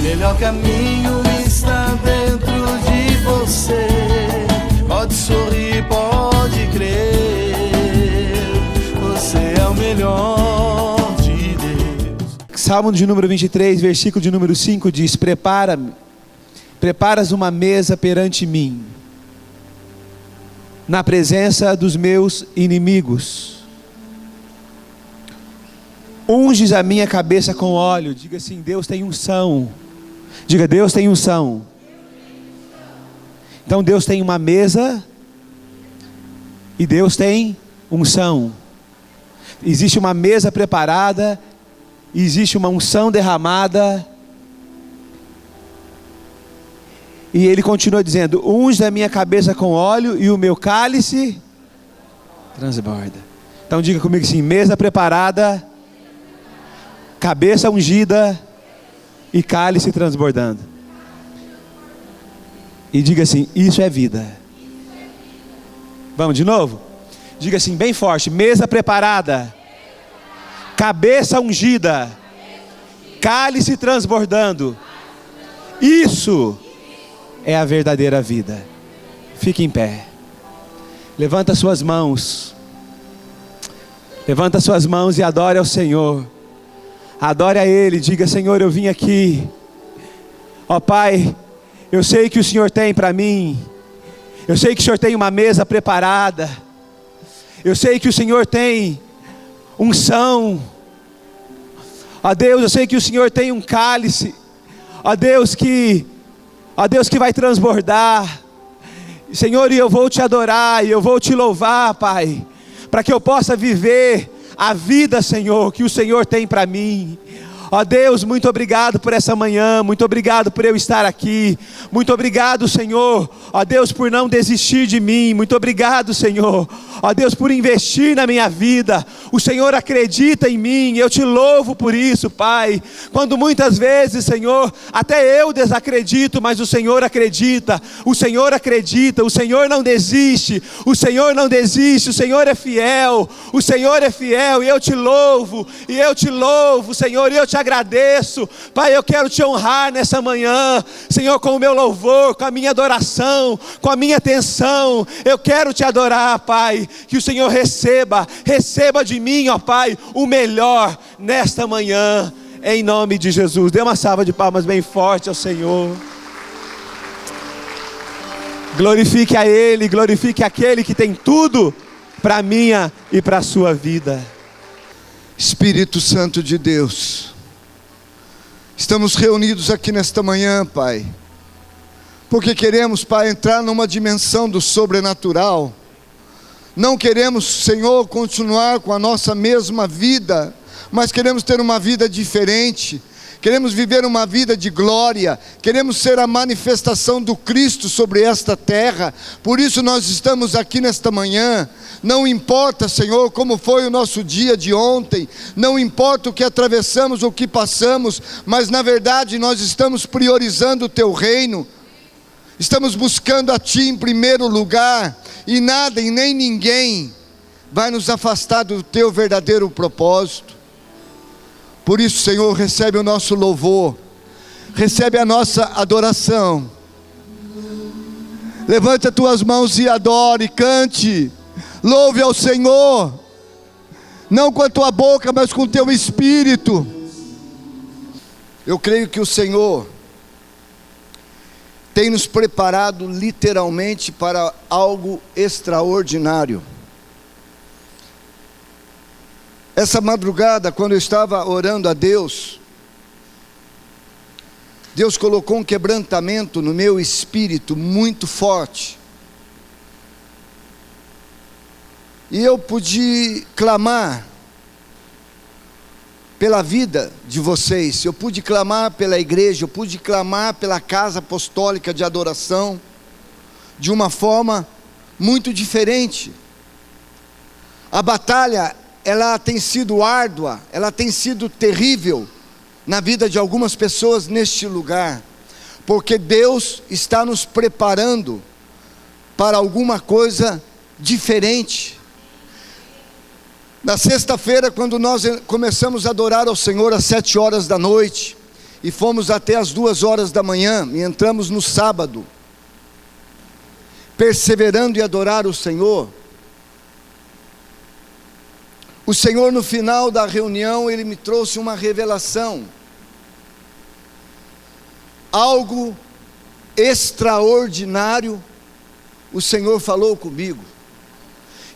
melhor caminho está dentro de você. Pode sorrir, pode crer, você é o melhor de Deus. Salmo de número 23, versículo de número 5 diz: preparas uma mesa perante mim, na presença dos meus inimigos. Unges a minha cabeça com óleo. Diga assim: Deus tem unção. Diga: Deus tem unção. Então Deus tem uma mesa e Deus tem unção. Existe uma mesa preparada, existe uma unção derramada. E ele continua dizendo: unge a minha cabeça com óleo e o meu cálice transborda. Então diga comigo assim: mesa preparada, cabeça ungida e cálice transbordando. E diga assim: isso é vida. Vamos de novo? Diga assim bem forte: mesa preparada, cabeça ungida, cálice transbordando. Isso é a verdadeira vida. Fique em pé. Levanta suas mãos. Levanta suas mãos e adore ao Senhor. Adore a Ele. Diga: Senhor, eu vim aqui. Ó Pai, eu sei que o Senhor tem para mim. Eu sei que o Senhor tem uma mesa preparada. Eu sei que o Senhor tem unção. Ó Deus, eu sei que o Senhor tem um cálice. Ó Deus que vai transbordar. Senhor, e eu vou te adorar, e eu vou te louvar, Pai, para que eu possa viver a vida, Senhor, que o Senhor tem para mim. Ó Deus, muito obrigado por essa manhã, muito obrigado por eu estar aqui, muito obrigado, Senhor, ó Deus, por não desistir de mim, muito obrigado, Senhor, ó Deus, por investir na minha vida. O Senhor acredita em mim, eu te louvo por isso, Pai, quando muitas vezes, Senhor, até eu desacredito, mas o Senhor acredita, o Senhor acredita, o Senhor não desiste, o Senhor não desiste, o Senhor é fiel, e eu te louvo, Senhor, e eu te agradeço, Pai. Eu quero te honrar nessa manhã, Senhor, com o meu louvor, com a minha adoração, com a minha atenção. Eu quero te adorar, Pai, que o Senhor receba de mim, ó Pai, o melhor nesta manhã, em nome de Jesus. Dê uma salva de palmas bem forte ao Senhor. Glorifique a Ele, glorifique aquele que tem tudo para a minha e para a sua vida. Espírito Santo de Deus, estamos reunidos aqui nesta manhã, Pai, porque queremos, Pai, entrar numa dimensão do sobrenatural. Não queremos, Senhor, continuar com a nossa mesma vida, mas queremos ter uma vida diferente. Queremos viver uma vida de glória, queremos ser a manifestação do Cristo sobre esta terra. Por isso nós estamos aqui nesta manhã. Não importa, Senhor, como foi o nosso dia de ontem, não importa o que atravessamos, o que passamos, mas na verdade nós estamos priorizando o Teu reino, estamos buscando a Ti em primeiro lugar, e nada e nem ninguém vai nos afastar do Teu verdadeiro propósito. Por isso, Senhor, recebe o nosso louvor, recebe a nossa adoração. Levante as tuas mãos e adore, cante, louve ao Senhor, não com a tua boca, mas com o teu espírito. Eu creio que o Senhor tem nos preparado literalmente para algo extraordinário. Essa madrugada, quando eu estava orando a Deus, Deus colocou um quebrantamento no meu espírito muito forte. E eu pude clamar pela vida de vocês, eu pude clamar pela igreja, eu pude clamar pela casa apostólica de adoração, de uma forma muito diferente. A batalha, ela tem sido árdua, ela tem sido terrível na vida de algumas pessoas neste lugar, porque Deus está nos preparando para alguma coisa diferente. Na sexta-feira, quando nós começamos a adorar ao Senhor às 7 horas da noite, e fomos até as 2h da manhã, e entramos no sábado, perseverando em adorar o Senhor. O Senhor, no final da reunião, Ele me trouxe uma revelação, algo extraordinário. O Senhor falou comigo,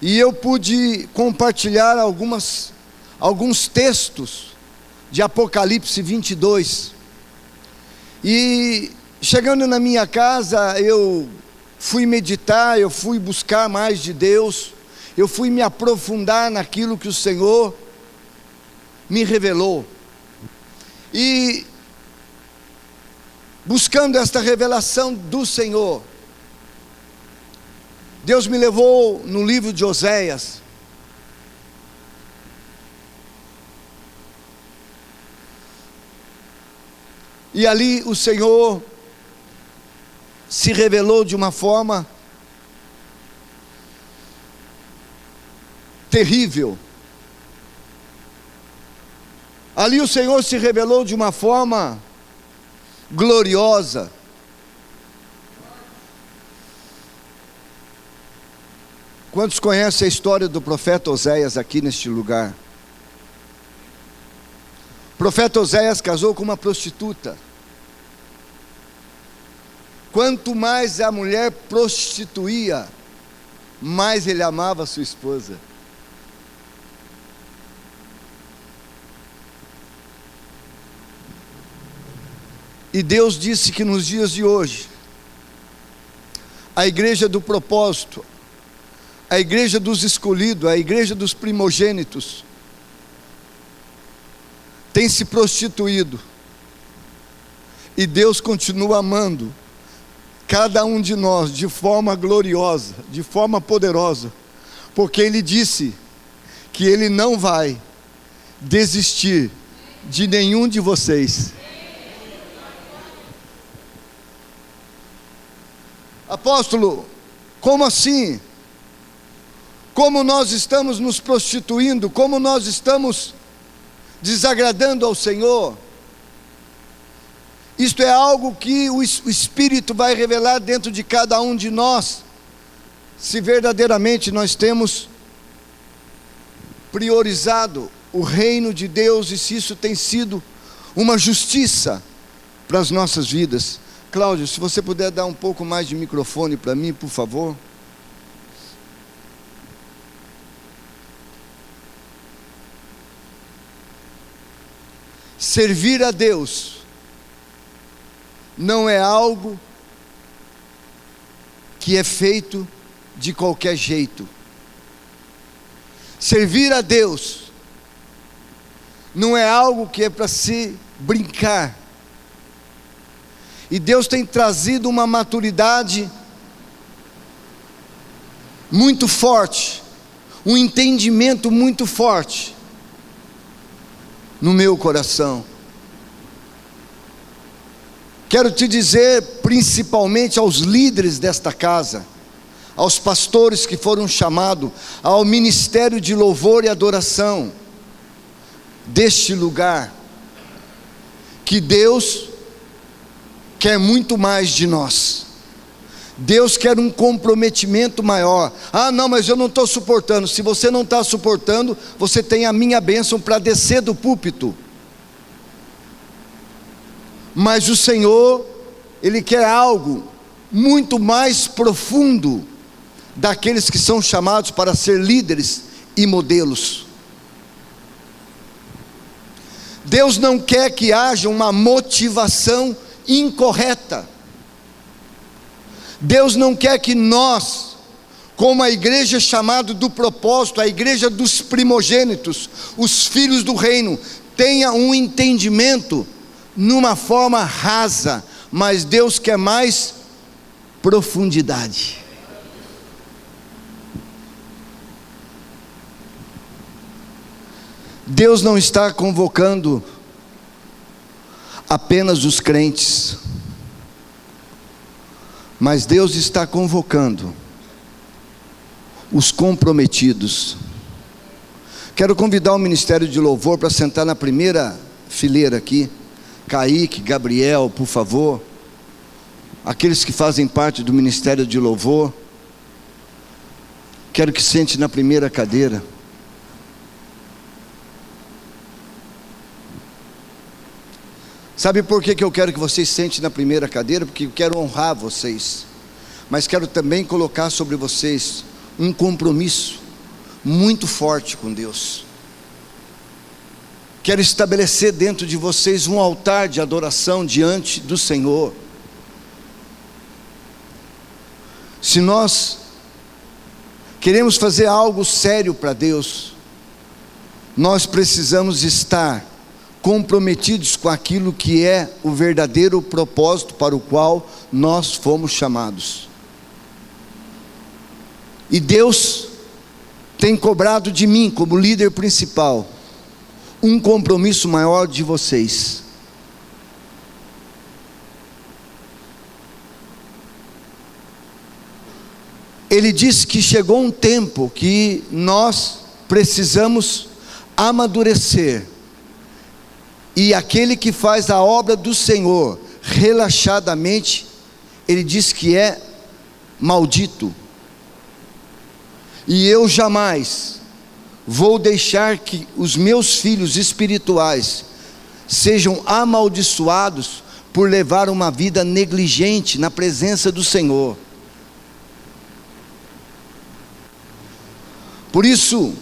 e eu pude compartilhar alguns textos de Apocalipse 22, e chegando na minha casa, eu fui meditar, eu fui buscar mais de Deus, eu fui me aprofundar naquilo que o Senhor me revelou, e buscando esta revelação do Senhor, Deus me levou no livro de Oséias, e ali o Senhor se revelou de uma forma terrível. Ali o Senhor se revelou de uma forma gloriosa. Quantos conhecem a história do profeta Oséias aqui neste lugar? O profeta Oséias casou com uma prostituta. Quanto mais a mulher prostituía, mais ele amava a sua esposa. E Deus disse que nos dias de hoje, a igreja do propósito, a igreja dos escolhidos, a igreja dos primogênitos, tem se prostituído, e Deus continua amando cada um de nós de forma gloriosa, de forma poderosa, porque Ele disse que Ele não vai desistir de nenhum de vocês. Apóstolo, como assim? Como nós estamos nos prostituindo? Como nós estamos desagradando ao Senhor? Isto é algo que o Espírito vai revelar dentro de cada um de nós, se verdadeiramente nós temos priorizado o reino de Deus, e se isso tem sido uma justiça para as nossas vidas. Cláudio, se você puder dar um pouco mais de microfone para mim, por favor. Servir a Deus não é algo que é feito de qualquer jeito. Servir a Deus não é algo que é para se brincar. E Deus tem trazido uma maturidade muito forte, um entendimento muito forte no meu coração. Quero te dizer, principalmente aos líderes desta casa, aos pastores que foram chamados ao ministério de louvor e adoração deste lugar, que Deus quer muito mais de nós. Deus quer um comprometimento maior. Ah não, mas eu não estou suportando. Se você não está suportando, você tem a minha bênção para descer do púlpito. Mas o Senhor, Ele quer algo muito mais profundo daqueles que são chamados para ser líderes e modelos. Deus não quer que haja uma motivação incorreta. Deus não quer que nós, como a igreja chamada do propósito, a igreja dos primogênitos, os filhos do reino, tenha um entendimento numa forma rasa, mas Deus quer mais profundidade. Deus não está convocando apenas os crentes, mas Deus está convocando os comprometidos. Quero convidar o ministério de louvor para sentar na primeira fileira aqui. Kaique, Gabriel, por favor. Aqueles que fazem parte do Ministério de Louvor. Quero que sente na primeira cadeira. Sabe por que eu quero que vocês sentem na primeira cadeira? Porque eu quero honrar vocês. Mas quero também colocar sobre vocês um compromisso muito forte com Deus. Quero estabelecer dentro de vocês um altar de adoração diante do Senhor. Se nós queremos fazer algo sério para Deus, nós precisamos estar comprometidos com aquilo que é o verdadeiro propósito para o qual nós fomos chamados. E Deus tem cobrado de mim, como líder principal, um compromisso maior de vocês. Ele disse que chegou um tempo que nós precisamos amadurecer. E aquele que faz a obra do Senhor relaxadamente, ele diz que é maldito. E eu jamais vou deixar que os meus filhos espirituais sejam amaldiçoados por levar uma vida negligente na presença do Senhor. Por isso,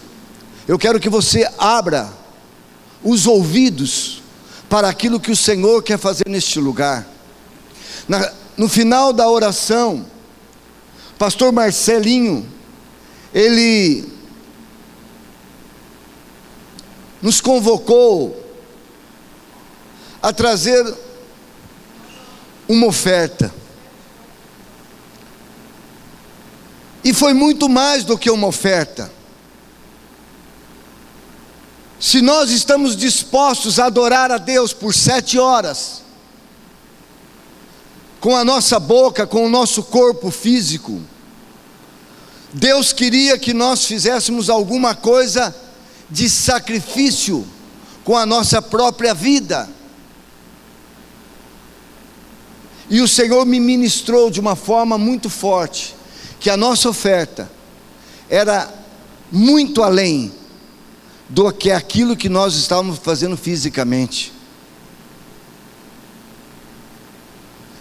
eu quero que você abra os ouvidos para aquilo que o Senhor quer fazer neste lugar. No final da oração, pastor Marcelinho, ele nos convocou a trazer uma oferta. E foi muito mais do que uma oferta. Se nós estamos dispostos a adorar a Deus por 7 horas, com a nossa boca, com o nosso corpo físico, Deus queria que nós fizéssemos alguma coisa de sacrifício com a nossa própria vida. E o Senhor me ministrou de uma forma muito forte, que a nossa oferta era muito além do que aquilo que nós estávamos fazendo fisicamente.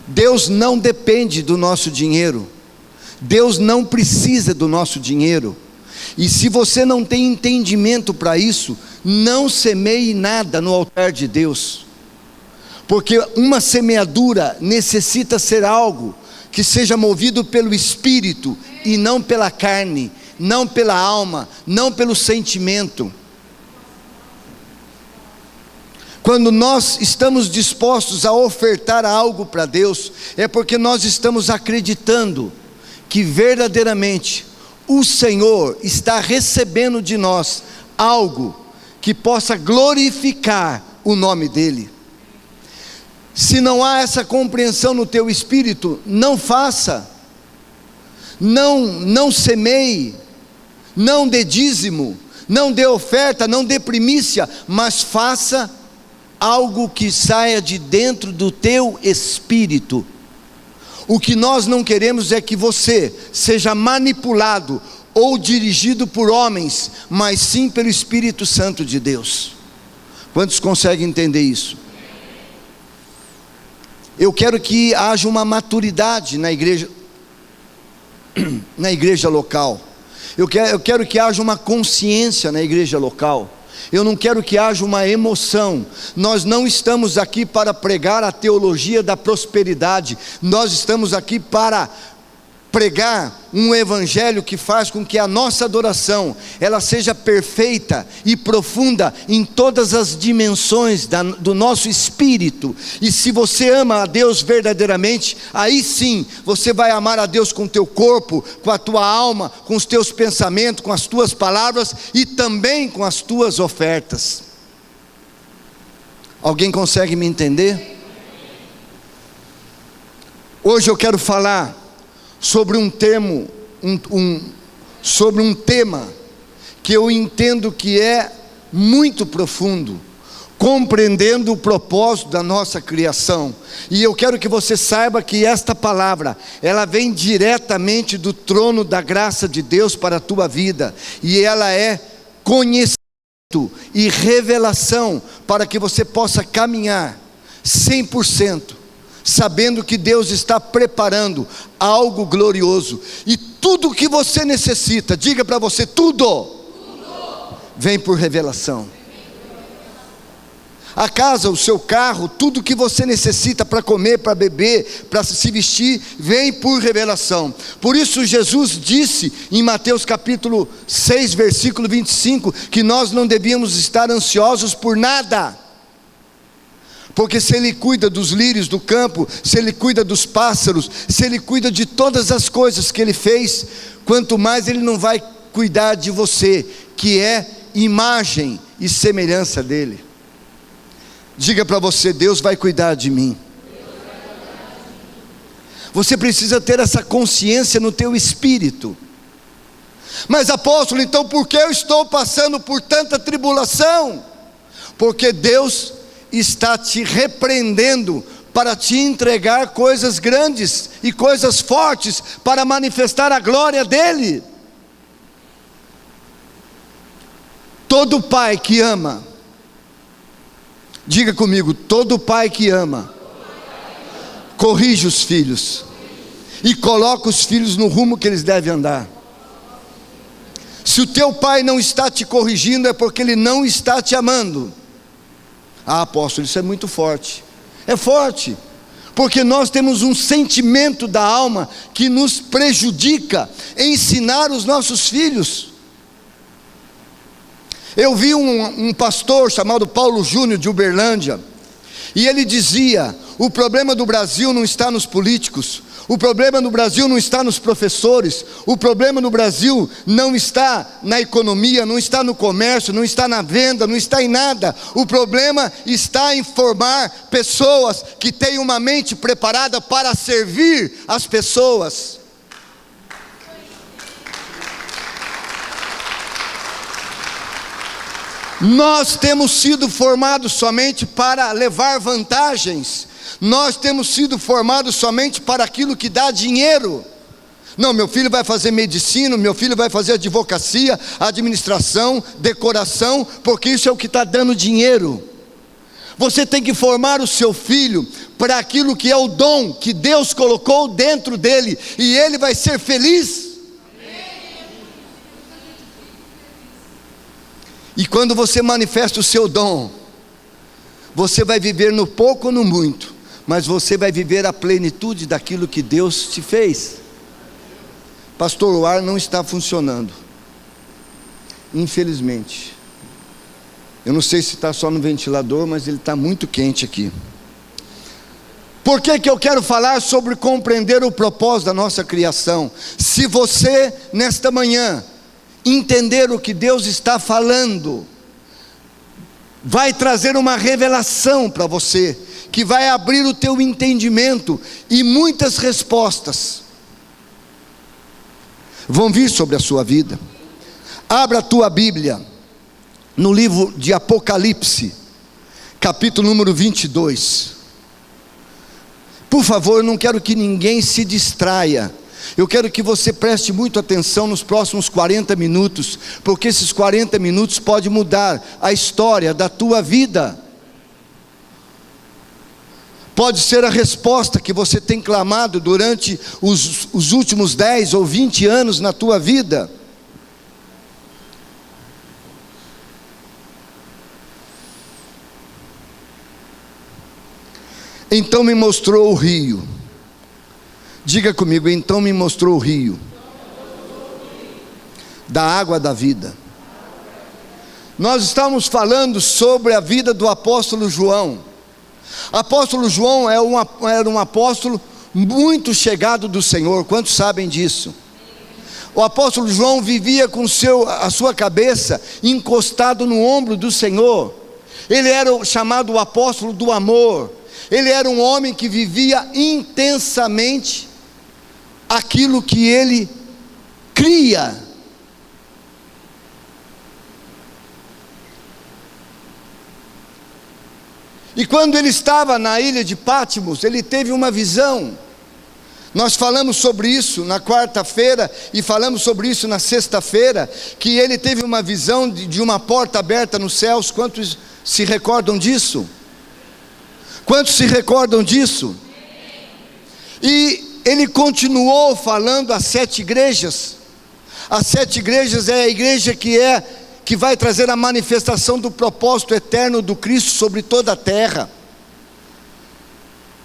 Deus não depende do nosso dinheiro. Deus não precisa do nosso dinheiro. E se você não tem entendimento para isso, não semeie nada no altar de Deus. Porque uma semeadura necessita ser algo que seja movido pelo Espírito e não pela carne, não pela alma, não pelo sentimento. Quando nós estamos dispostos a ofertar algo para Deus, é porque nós estamos acreditando que verdadeiramente o Senhor está recebendo de nós algo que possa glorificar o nome dEle. Se não há essa compreensão no teu espírito, não faça, não semeie, não dê dízimo, não dê oferta, não dê primícia, mas faça algo que saia de dentro do teu espírito. O que nós não queremos é que você seja manipulado ou dirigido por homens, mas sim pelo Espírito Santo de Deus. Quantos conseguem entender isso? Eu quero que haja uma maturidade na igreja local. Eu quero que haja uma consciência na igreja local. Eu não quero que haja uma emoção. Nós não estamos aqui para pregar a teologia da prosperidade. Nós estamos aqui para pregar um evangelho que faz com que a nossa adoração ela seja perfeita e profunda em todas as dimensões do nosso espírito. E se você ama a Deus verdadeiramente, aí sim você vai amar a Deus com o teu corpo, com a tua alma, com os teus pensamentos, com as tuas palavras e também com as tuas ofertas. Alguém consegue me entender? Hoje eu quero falar sobre um tema que eu entendo que é muito profundo. compreendendo o propósito da nossa criação. E eu quero que você saiba que esta palavra, ela vem diretamente do trono da graça de Deus para a tua vida, e ela é conhecimento e revelação para que você possa caminhar 100%, sabendo que Deus está preparando algo glorioso, e tudo o que você necessita, diga para você, tudo vem por revelação. A casa, o seu carro, tudo o que você necessita para comer, para beber, para se vestir, vem por revelação. Por isso Jesus disse em Mateus capítulo 6, versículo 25, que nós não devíamos estar ansiosos por nada, porque se Ele cuida dos lírios do campo, se Ele cuida dos pássaros, se Ele cuida de todas as coisas que Ele fez, quanto mais Ele não vai cuidar de você, que é imagem e semelhança dEle. Diga para você, Deus vai cuidar de mim. Você precisa ter essa consciência no teu espírito. Mas apóstolo, então por que eu estou passando por tanta tribulação? Porque Deus está te repreendendo para te entregar coisas grandes e coisas fortes, para manifestar a glória dEle. Todo pai que ama, diga comigo, todo pai que ama, corrige os filhos e coloca os filhos no rumo que eles devem andar. Se o teu pai não está te corrigindo, é porque ele não está te amando. Ah, apóstolo, isso é muito forte. É forte, porque nós temos um sentimento da alma que nos prejudica em ensinar os nossos filhos. Eu vi um pastor chamado Paulo Júnior de Uberlândia, e ele dizia: o problema do Brasil não está nos políticos, o problema no Brasil não está nos professores, o problema no Brasil não está na economia, não está no comércio, não está na venda, não está em nada. O problema está em formar pessoas que têm uma mente preparada para servir as pessoas. Nós temos sido formados somente para levar vantagens. Nós temos sido formados somente para aquilo que dá dinheiro. Não, meu filho vai fazer medicina, meu filho vai fazer advocacia, administração, decoração, porque isso é o que está dando dinheiro. Você tem que formar o seu filho para aquilo que é o dom que Deus colocou dentro dele, e ele vai ser feliz. E quando você manifesta o seu dom, você vai viver no pouco ou no muito, mas você vai viver a plenitude daquilo que Deus te fez. Pastor, o ar não está funcionando, infelizmente. Eu não sei se está só no ventilador, mas ele está muito quente aqui. Por que eu quero falar sobre compreender o propósito da nossa criação? Se você, nesta manhã, entender o que Deus está falando, vai trazer uma revelação para você, que vai abrir o teu entendimento, e muitas respostas vão vir sobre a sua vida. Abra a tua Bíblia no livro de Apocalipse, capítulo número 22. Por favor, eu não quero que ninguém se distraia. Eu quero que você preste muito atenção nos próximos 40 minutos, porque esses 40 minutos podem mudar a história da tua vida. Pode ser a resposta que você tem clamado durante os últimos 10 ou 20 anos na tua vida. Então me mostrou o rio. Diga comigo, então me mostrou o rio da água da vida. Nós estamos falando sobre a vida do apóstolo João. Apóstolo João era um apóstolo muito chegado do Senhor. Quantos sabem disso? O apóstolo João vivia com a sua cabeça encostado no ombro do Senhor. Ele era chamado o apóstolo do amor. Ele era um homem que vivia intensamente aquilo que ele cria. E quando ele estava na ilha de Patmos, ele teve uma visão. Nós falamos sobre isso na quarta-feira e falamos sobre isso na sexta-feira, que ele teve uma visão de uma porta aberta nos céus. Quantos se recordam disso? Quantos se recordam disso? E ele continuou falando às 7 igrejas. As 7 igrejas é a igreja que vai trazer a manifestação do propósito eterno do Cristo sobre toda a terra.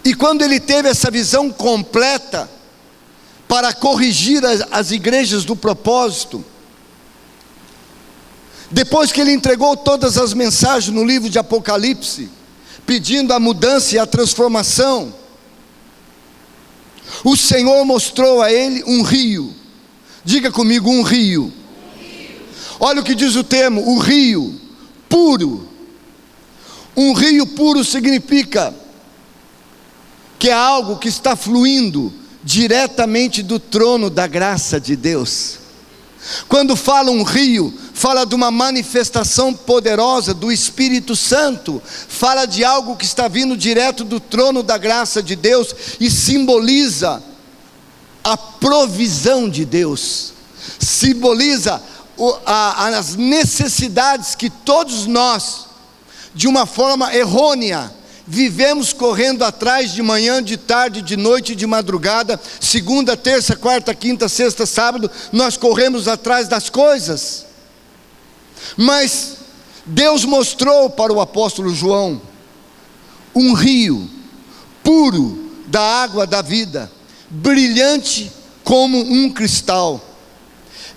E quando ele teve essa visão completa para corrigir as igrejas do propósito, depois que ele entregou todas as mensagens no livro de Apocalipse, pedindo a mudança e a transformação, o Senhor mostrou a ele um rio. Diga comigo, um rio. Olha o que diz o termo, o rio puro. Um rio puro significa que é algo que está fluindo diretamente do trono da graça de Deus. Quando fala um rio, fala de uma manifestação poderosa do Espírito Santo, fala de algo que está vindo direto do trono da graça de Deus e simboliza a provisão de Deus, simboliza as necessidades que todos nós, de uma forma errônea, vivemos correndo atrás de manhã, de tarde, de noite, de madrugada, segunda, terça, quarta, quinta, sexta, sábado, nós corremos atrás das coisas. Mas Deus mostrou para o apóstolo João um rio puro da água da vida, brilhante como um cristal.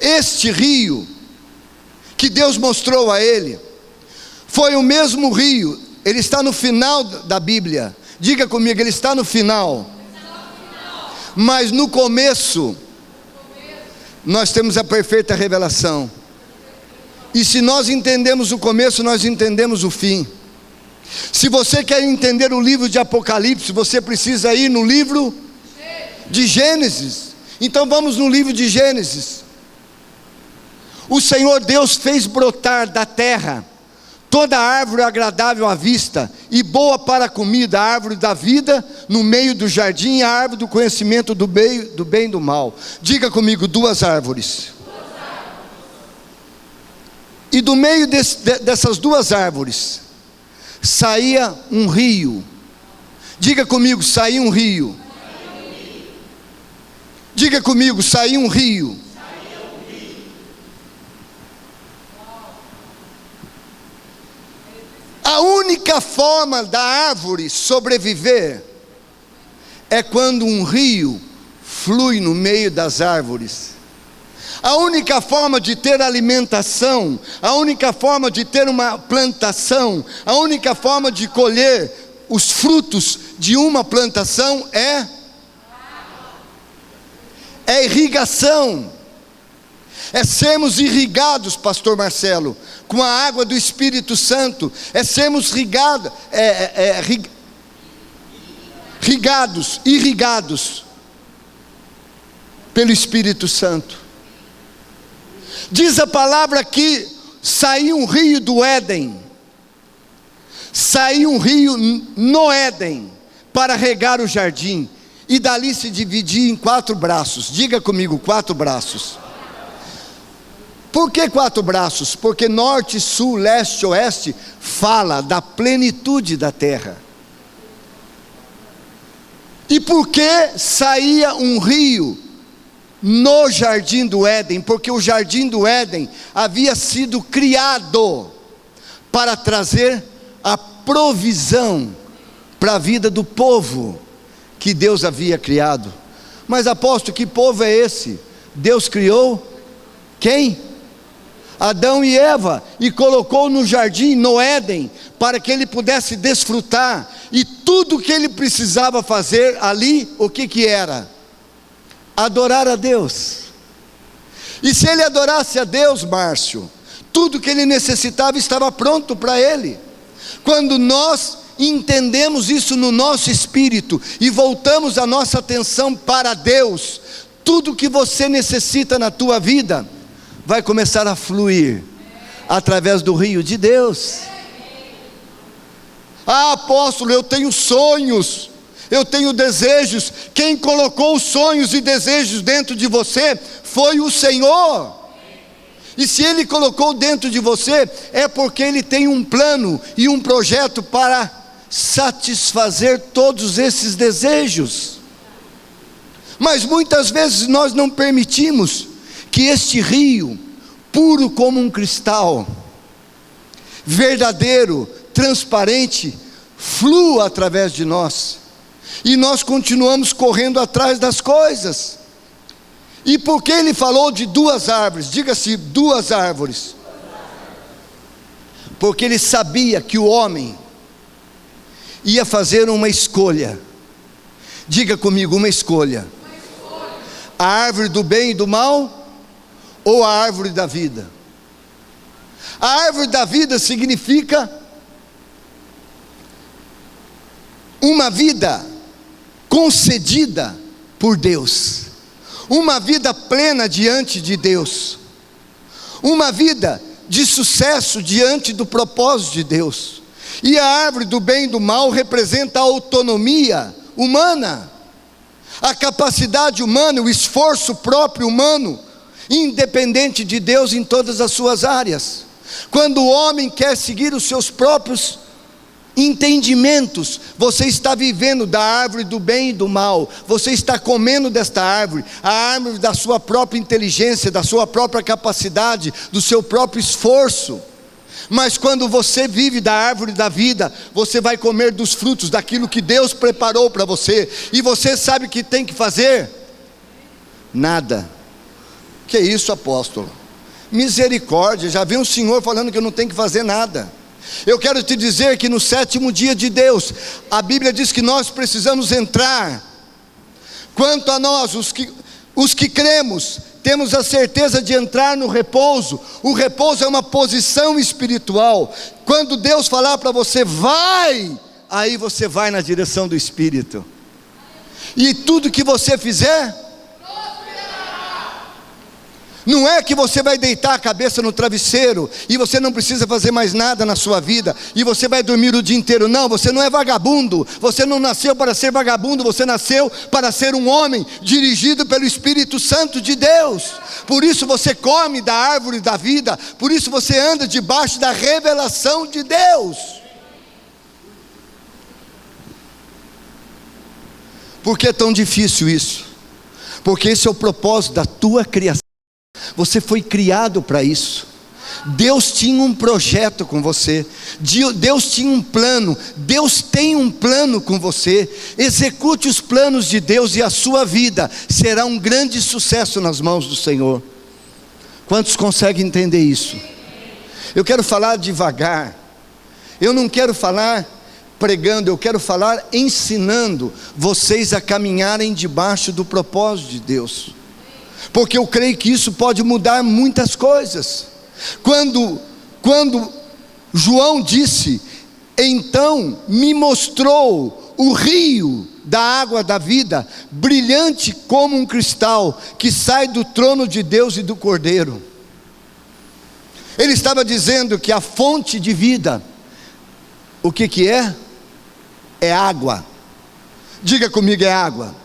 Este rio que Deus mostrou a ele foi o mesmo rio. Ele está no final da Bíblia. Diga comigo, ele está no final. Mas no começo, nós temos a perfeita revelação. E se nós entendemos o começo, nós entendemos o fim. Se você quer entender o livro de Apocalipse, você precisa ir no livro de Gênesis. Então vamos no livro de Gênesis. O Senhor Deus fez brotar da terra toda árvore agradável à vista e boa para a comida, a árvore da vida no meio do jardim, e a árvore do conhecimento do bem e do mal. Diga comigo, 2 árvores. E do meio dessas 2 árvores saía um rio. Diga comigo, saía um rio. Diga comigo, saía um rio. A única forma da árvore sobreviver é quando um rio flui no meio das árvores. A única forma de ter alimentação, a única forma de ter uma plantação, a única forma de colher os frutos de uma plantação é irrigação. É sermos irrigados, pastor Marcelo, com a água do Espírito Santo. É sermos irrigados pelo Espírito Santo. Diz a palavra que saiu um rio do Éden. Saiu um rio no Éden para regar o jardim. E dali se dividia em 4 braços. Diga comigo, 4 braços. Por que 4 braços? Porque norte, sul, leste, oeste fala da plenitude da terra. E por que saía um rio no jardim do Éden? Porque o jardim do Éden havia sido criado para trazer a provisão para a vida do povo que Deus havia criado. Mas apóstolo, que povo é esse? Deus criou quem? Adão e Eva, e colocou no jardim, no Éden, para que ele pudesse desfrutar, e tudo que ele precisava fazer ali, o que era? Adorar a Deus. E se ele adorasse a Deus, Márcio, tudo que ele necessitava estava pronto para ele. Quando nós entendemos isso no nosso espírito, e voltamos a nossa atenção para Deus, tudo que você necessita na tua vida, vai começar a fluir através do rio de Deus. Ah, apóstolo, eu tenho sonhos, eu tenho desejos. Quem colocou os sonhos e desejos dentro de você foi o Senhor. E se Ele colocou dentro de você, é porque Ele tem um plano e um projeto para satisfazer todos esses desejos. Mas muitas vezes nós não permitimos que este rio, puro como um cristal, verdadeiro, transparente, flua através de nós, e nós continuamos correndo atrás das coisas. E por que Ele falou de 2 árvores? Diga-se 2 árvores. Porque Ele sabia que o homem ia fazer uma escolha. Diga comigo, uma escolha. A árvore do bem e do mal, ou a árvore da vida? A árvore da vida significa uma vida concedida por Deus, uma vida plena diante de Deus, uma vida de sucesso diante do propósito de Deus. E a árvore do bem e do mal representa a autonomia humana, a capacidade humana, o esforço próprio humano, independente de Deus em todas as suas áreas. Quando o homem quer seguir os seus próprios entendimentos, você está vivendo da árvore do bem e do mal, você está comendo desta árvore, a árvore da sua própria inteligência, da sua própria capacidade, do seu próprio esforço. Mas quando você vive da árvore da vida, você vai comer dos frutos daquilo que Deus preparou para você. E você sabe o que tem que fazer? Nada. Que isso, apóstolo? Misericórdia, já vi um senhor falando que eu não tenho que fazer nada. Eu quero te dizer que no 7º dia de Deus, a Bíblia diz que nós precisamos entrar. Quanto a nós, os que cremos, temos a certeza de entrar no repouso. O repouso é uma posição espiritual. Quando Deus falar para você, vai, aí você vai na direção do Espírito. E tudo que você fizer, não é que você vai deitar a cabeça no travesseiro e você não precisa fazer mais nada na sua vida e você vai dormir o dia inteiro. Não, você não é vagabundo. Você não nasceu para ser vagabundo. Você nasceu para ser um homem dirigido pelo Espírito Santo de Deus. Por isso você come da árvore da vida. Por isso você anda debaixo da revelação de Deus. Por que é tão difícil isso? Porque esse é o propósito da tua criação. Você foi criado para isso. Deus tinha um projeto com você. Deus tinha um plano. Deus tem um plano com você. Execute os planos de Deus e a sua vida será um grande sucesso nas mãos do Senhor. Quantos conseguem entender isso? Eu quero falar devagar. Eu não quero falar pregando, eu quero falar ensinando vocês a caminharem debaixo do propósito de Deus. Porque eu creio que isso pode mudar muitas coisas. Quando João disse, então me mostrou o rio da água da vida, brilhante como um cristal, que sai do trono de Deus e do Cordeiro. Ele estava dizendo que a fonte de vida, o que é? É água. Diga comigo, é água.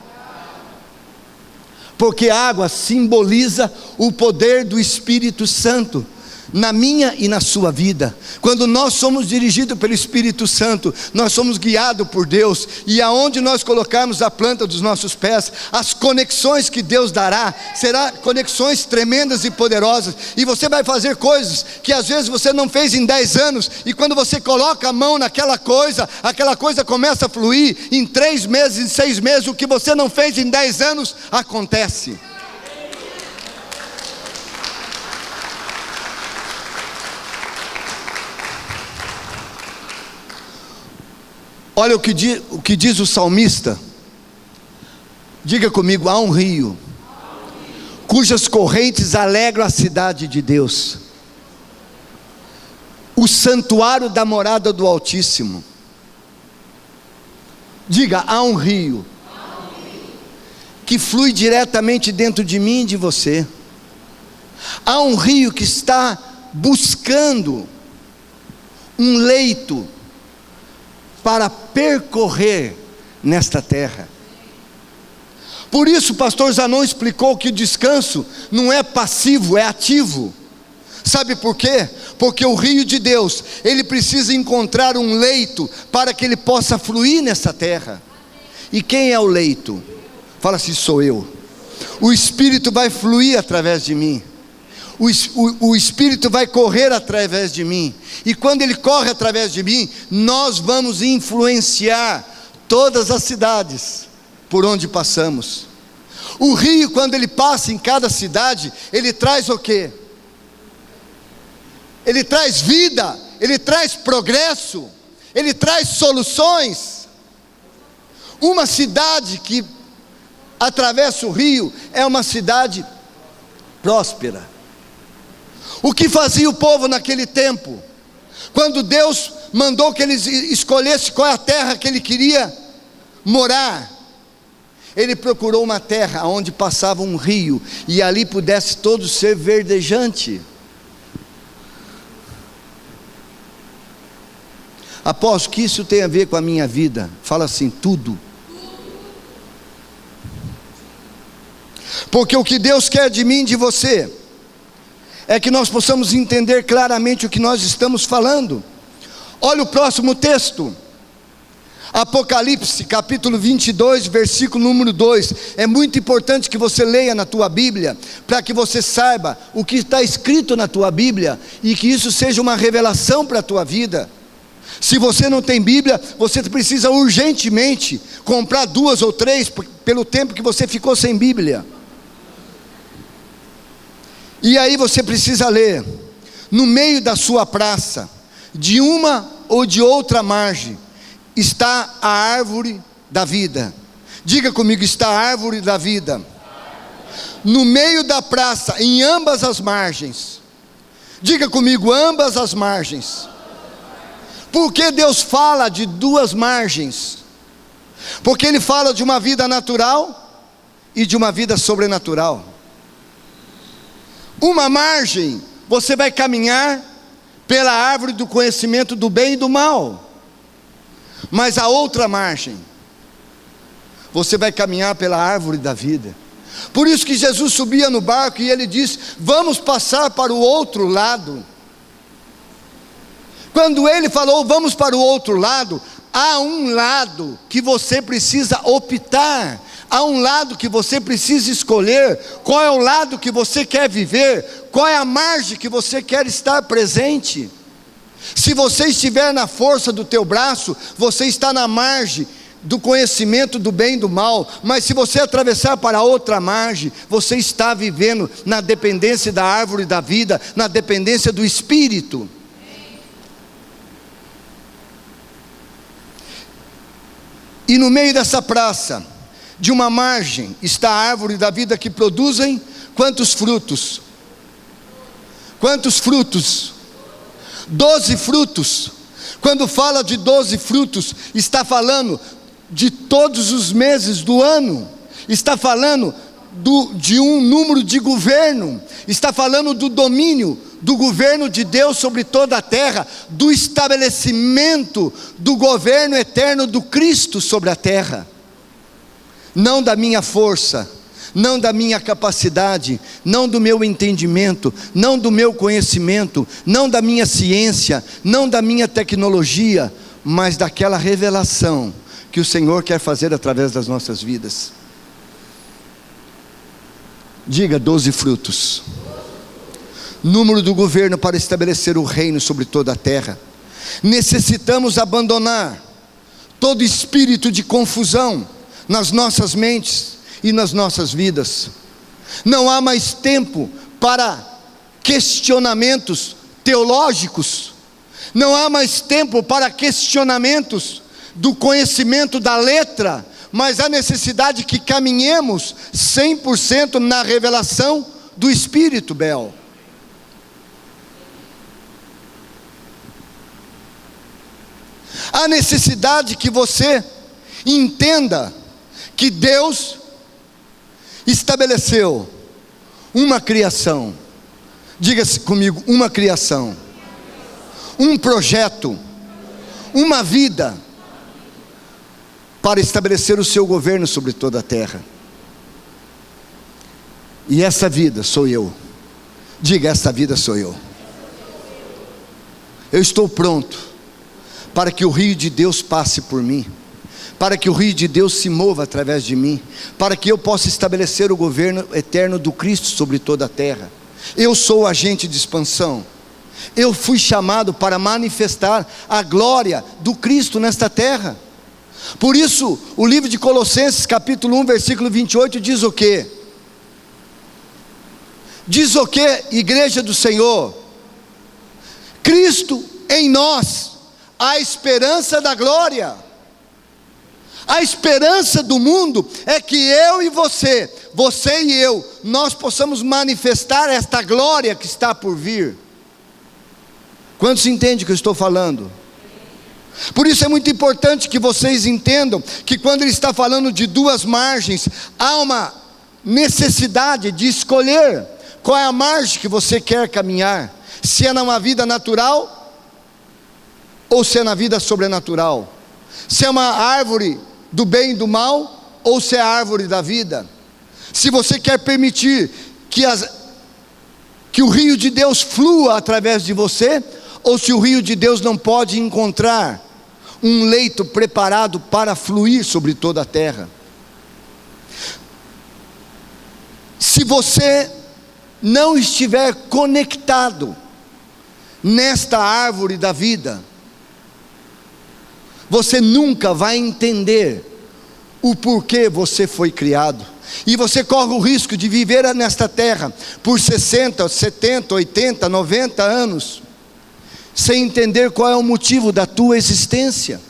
Porque a água simboliza o poder do Espírito Santo na minha e na sua vida. Quando nós somos dirigidos pelo Espírito Santo, nós somos guiados por Deus, e aonde nós colocarmos a planta dos nossos pés, as conexões que Deus dará, serão conexões tremendas e poderosas, e você vai fazer coisas que às vezes você não fez em 10 anos, e quando você coloca a mão naquela coisa, aquela coisa começa a fluir. Em 3 meses, em 6 meses, o que você não fez em 10 anos, acontece. Olha o que diz o salmista. Diga comigo, há um rio cujas correntes alegram a cidade de Deus, o santuário da morada do Altíssimo. Diga, há um rio que flui diretamente dentro de mim e de você. Há um rio que está buscando um leito para percorrer nesta terra. Por isso o pastor Zanon explicou que o descanso não é passivo, é ativo. Sabe por quê? Porque o rio de Deus, ele precisa encontrar um leito para que ele possa fluir nessa terra. E quem é o leito? Fala assim: sou eu. O Espírito vai fluir através de mim. O Espírito vai correr através de mim. E quando ele corre através de mim, nós vamos influenciar todas as cidades por onde passamos. O rio, quando ele passa em cada cidade, ele traz o quê? Ele traz vida, ele traz progresso, ele traz soluções. Uma cidade que atravessa o rio é uma cidade próspera. O que fazia o povo naquele tempo? Quando Deus mandou que eles escolhessem qual é a terra que ele queria morar, ele procurou uma terra onde passava um rio, e ali pudesse todo ser verdejante. Após que isso tem a ver com a minha vida? Fala assim: tudo. Porque o que Deus quer de mim e de você é que nós possamos entender claramente o que nós estamos falando. Olha o próximo texto, Apocalipse capítulo 22, versículo número 2. É muito importante que você leia na tua Bíblia, para que você saiba o que está escrito na tua Bíblia, e que isso seja uma revelação para a tua vida. Se você não tem Bíblia, você precisa urgentemente comprar 2 ou 3, pelo tempo que você ficou sem Bíblia. E aí você precisa ler: no meio da sua praça, de uma ou de outra margem, está a árvore da vida. Diga comigo: está a árvore da vida. No meio da praça, em ambas as margens. Diga comigo: ambas as margens. Por que Deus fala de 2 margens? Porque Ele fala de uma vida natural e de uma vida sobrenatural. Uma margem, você vai caminhar pela árvore do conhecimento do bem e do mal. Mas a outra margem, você vai caminhar pela árvore da vida. Por isso que Jesus subia no barco e ele disse: vamos passar para o outro lado. Quando ele falou vamos para o outro lado, há um lado que você precisa optar. Há um lado que você precisa escolher. Qual é o lado que você quer viver? Qual é a margem que você quer estar presente? Se você estiver na força do teu braço, você está na margem do conhecimento do bem e do mal. Mas se você atravessar para outra margem, você está vivendo na dependência da árvore da vida, na dependência do Espírito. E no meio dessa praça, de uma margem, está a árvore da vida, que produzem quantos frutos? Quantos frutos? 12 frutos. Quando fala de 12 frutos, está falando de todos os meses do ano. Está falando de um número de governo. Está falando do domínio do governo de Deus sobre toda a terra, do estabelecimento do governo eterno do Cristo sobre a terra. Não da minha força, não da minha capacidade, não do meu entendimento, não do meu conhecimento, não da minha ciência, não da minha tecnologia, mas daquela revelação que o Senhor quer fazer através das nossas vidas. Diga: 12 frutos. Número do governo para estabelecer o reino sobre toda a terra. Necessitamos abandonar todo espírito de confusão nas nossas mentes e nas nossas vidas. Não há mais tempo para questionamentos teológicos. Não há mais tempo para questionamentos do conhecimento da letra, mas há necessidade que caminhemos 100% na revelação do Espírito, Bel. Há necessidade que você entenda que Deus estabeleceu uma criação. Diga-se comigo: uma criação, um projeto, uma vida para estabelecer o seu governo sobre toda a terra. E essa vida sou eu. Diga: essa vida sou eu. Eu estou pronto para que o rio de Deus passe por mim, para que o rio de Deus se mova através de mim, para que eu possa estabelecer o governo eterno do Cristo sobre toda a terra. Eu sou o agente de expansão. Eu fui chamado para manifestar a glória do Cristo nesta terra. Por isso, o livro de Colossenses, capítulo 1, versículo 28, diz o quê? Diz o quê, igreja do Senhor? Cristo em nós, a esperança da glória. A esperança do mundo é que eu e você e eu, nós possamos manifestar esta glória que está por vir. Quantos entendem o que eu estou falando? Por isso é muito importante que vocês entendam que quando ele está falando de duas margens, há uma necessidade de escolher qual é a margem que você quer caminhar, se é numa vida natural ou se é na vida sobrenatural, se é uma árvore do bem e do mal ou se é a árvore da vida. Se você quer permitir que o rio de Deus flua através de você, ou se o rio de Deus não pode encontrar um leito preparado para fluir sobre toda a terra. Se você não estiver conectado nesta árvore da vida, você nunca vai entender o porquê você foi criado. E você corre o risco de viver nesta terra por 60, 70, 80, 90 anos, sem entender qual é o motivo da tua existência.